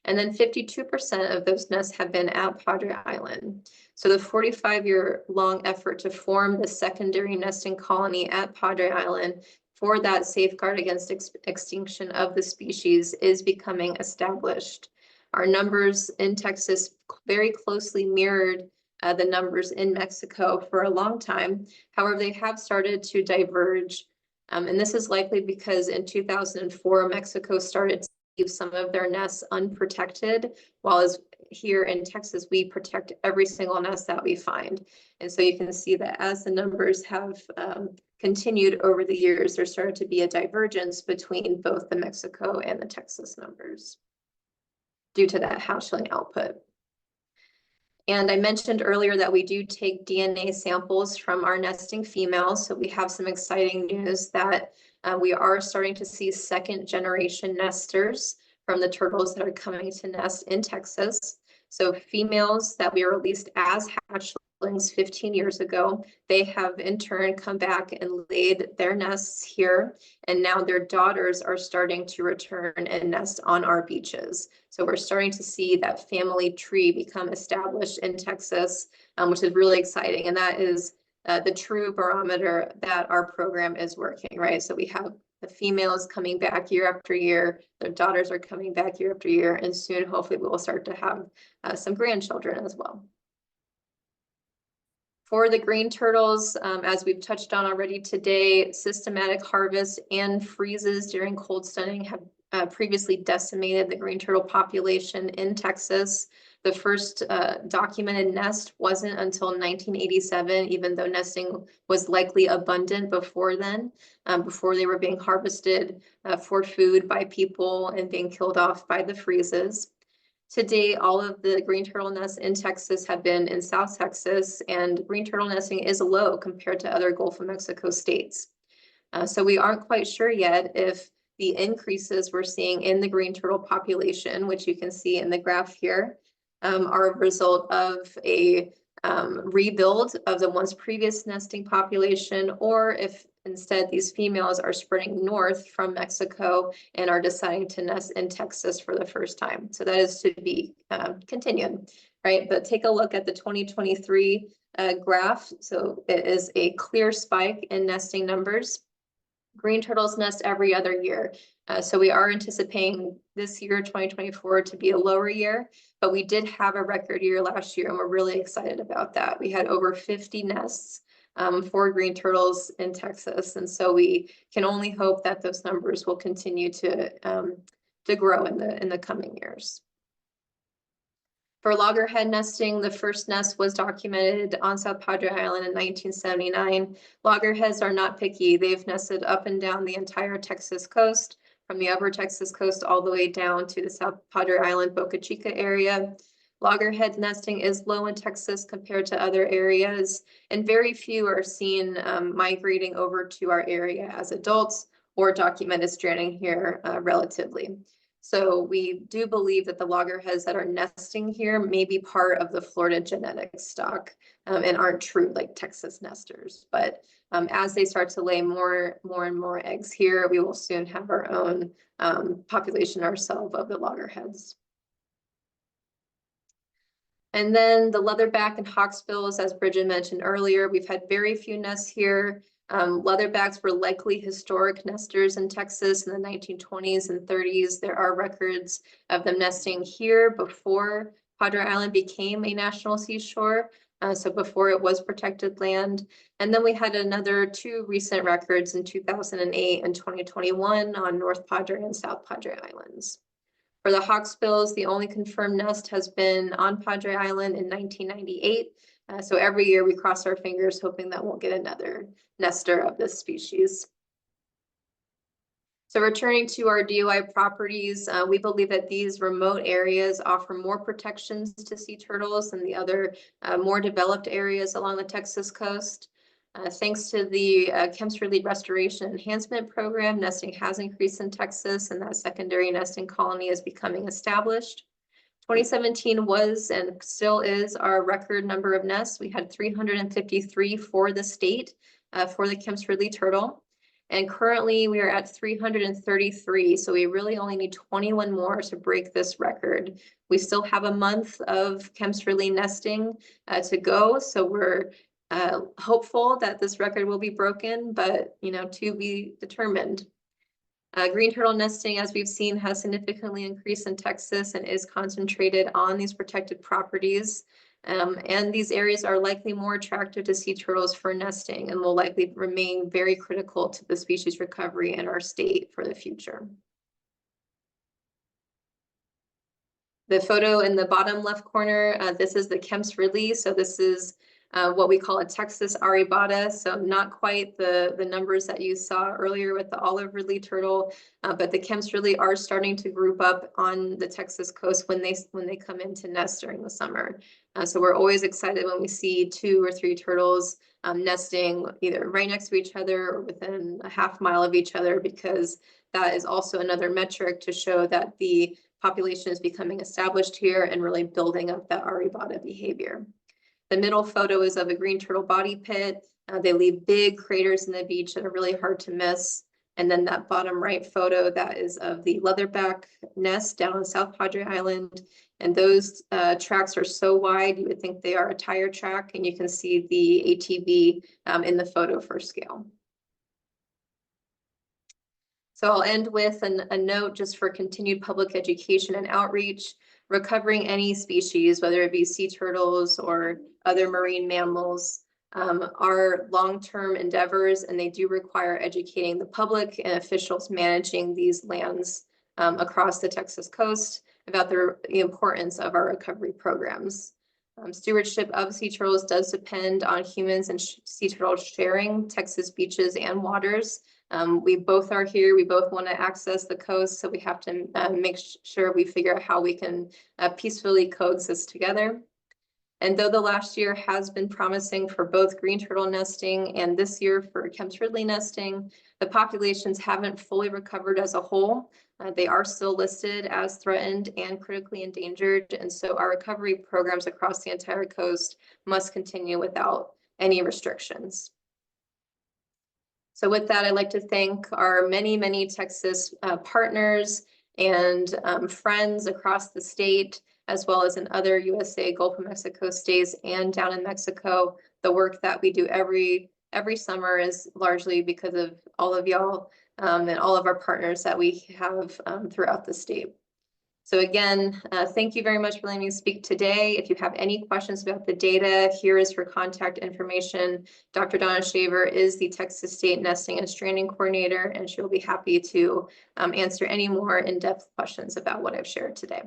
And then 52% of those nests have been at Padre Island. So the 45-year-long effort to form the secondary nesting colony at Padre Island for that safeguard against extinction of the species is becoming established. Our numbers in Texas very closely mirrored the numbers in Mexico for a long time. However, they have started to diverge. And this is likely because in 2004, Mexico started to leave some of their nests unprotected, while as here in Texas, we protect every single nest that we find. And so you can see that as the numbers have continued over the years, there started to be a divergence between both the Mexico and the Texas numbers due to that hatchling output. And I mentioned earlier that we do take DNA samples from our nesting females. So we have some exciting news that we are starting to see second generation nesters from the turtles that are coming to nest in Texas. So females that we released as hatchlings 15 years ago, they have in turn come back and laid their nests here. And now their daughters are starting to return and nest on our beaches. So we're starting to see that family tree become established in Texas, which is really exciting. And that is the true barometer that our program is working, right? So we have the females coming back year after year, their daughters are coming back year after year, and soon hopefully we will start to have some grandchildren as well. For the green turtles, as we've touched on already today, systematic harvest and freezes during cold stunning have previously decimated the green turtle population in Texas. The first documented nest wasn't until 1987, even though nesting was likely abundant before then, before they were being harvested for food by people and being killed off by the freezes. Today, all of the green turtle nests in Texas have been in South Texas, and green turtle nesting is low compared to other Gulf of Mexico states. So we aren't quite sure yet if the increases we're seeing in the green turtle population, which you can see in the graph here, are a result of a rebuild of the once previous nesting population, or if instead these females are spreading north from Mexico and are deciding to nest in Texas for the first time. So that is to be continued, right? But take a look at the 2023 graph. So it is a clear spike in nesting numbers. Green turtles nest every other year. So we are anticipating this year, 2024, to be a lower year, but we did have a record year last year, and we're really excited about that. We had over 50 nests for green turtles in Texas, and so we can only hope that those numbers will continue to grow in the coming years. For loggerhead nesting, the first nest was documented on South Padre Island in 1979. Loggerheads are not picky. They've nested up and down the entire Texas coast, from the upper Texas coast all the way down to the South Padre Island, Boca Chica area. Loggerhead nesting is low in Texas compared to other areas, and very few are seen migrating over to our area as adults or documented stranding here relatively. So we do believe that the loggerheads that are nesting here may be part of the Florida genetic stock and aren't true like Texas nesters. But as they start to lay more and more eggs here, we will soon have our own population ourselves of the loggerheads. And then the leatherback and hawksbills, as Brigid mentioned earlier, we've had very few nests here. Leatherbacks were likely historic nesters in Texas in the 1920s and 30s. There are records of them nesting here before Padre Island became a national seashore, so before it was protected land. And then we had another 2 recent records in 2008 and 2021 on North Padre and South Padre Islands. For the hawksbills, the only confirmed nest has been on Padre Island in 1998. So every year we cross our fingers hoping that we'll get another nester of this species. So returning to our DOI properties, we believe that these remote areas offer more protections to sea turtles than the other more developed areas along the Texas coast. Thanks to the Kempsford Restoration Enhancement Program, nesting has increased in Texas, and that secondary nesting colony is becoming established. 2017 was and still is our record number of nests. We had 353 for the state for the Kempsford turtle. And currently we are at 333. So we really only need 21 more to break this record. We still have a month of Kempsford nesting to go. So we're hopeful that this record will be broken, but to be determined. Green turtle nesting, as we've seen, has significantly increased in Texas and is concentrated on these protected properties. And these areas are likely more attractive to sea turtles for nesting and will likely remain very critical to the species recovery in our state for the future. The photo in the bottom left corner, this is the Kempsford. So this is what we call a Texas aribata. So not quite the numbers that you saw earlier with the olive ridley turtle, but the Kempsford are starting to group up on the Texas coast when they come in to nest during the summer. So we're always excited when we see 2 or 3 turtles nesting either right next to each other or within a half mile of each other, because that is also another metric to show that the population is becoming established here and really building up that aribata behavior. The middle photo is of a green turtle body pit. They leave big craters in the beach that are really hard to miss. And then that bottom right photo, that is of the leatherback nest down on South Padre Island. And those tracks are so wide, you would think they are a tire track, and you can see the ATV in the photo for scale. So I'll end with a note just for continued public education and outreach. Recovering any species, whether it be sea turtles or other marine mammals, are long-term endeavors, and they do require educating the public and officials managing these lands across the Texas coast about the importance of our recovery programs. Stewardship of sea turtles does depend on humans and sea turtles sharing Texas beaches and waters. We both are here. We both want to access the coast, so we have to make sure we figure out how we can peacefully coexist together. And though the last year has been promising for both green turtle nesting and this year for Kempsford nesting, the populations haven't fully recovered as a whole. They are still listed as threatened and critically endangered, and so our recovery programs across the entire coast must continue without any restrictions. So with that, I'd like to thank our many, many Texas partners and friends across the state, as well as in other USA, Gulf of Mexico states and down in Mexico. The work that we do every summer is largely because of all of y'all and all of our partners that we have throughout the state. So again, thank you very much for letting me speak today. If you have any questions about the data, here is her contact information. Dr. Donna Shaver is the Texas State Nesting and Stranding Coordinator, and she'll be happy to answer any more in-depth questions about what I've shared today.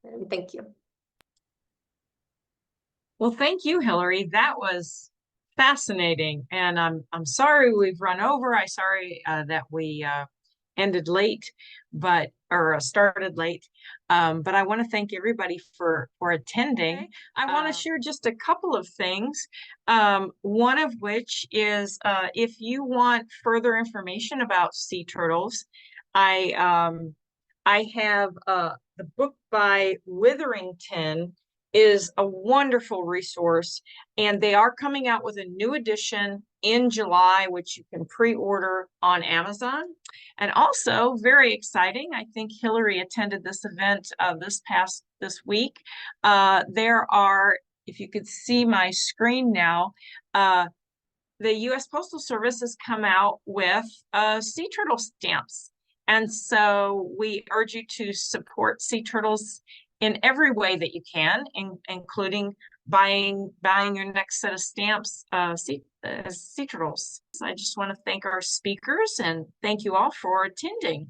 And thank you. Well, thank you, Hilary. That was fascinating, and I'm sorry we've run over. I'm sorry that we ended late, or started late. But I want to thank everybody for attending. Okay. I want to share just a couple of things. One of which is if you want further information about sea turtles, I have the book by Witherington is a wonderful resource, and they are coming out with a new edition in July, which you can pre-order on Amazon. And also, very exciting, I think Hilary attended this event this week. There are if you could see my screen now, the U.S. Postal Service has come out with sea turtle stamps. And so we urge you to support sea turtles in every way that you can, including buying your next set of stamps, sea turtles. So I just want to thank our speakers and thank you all for attending.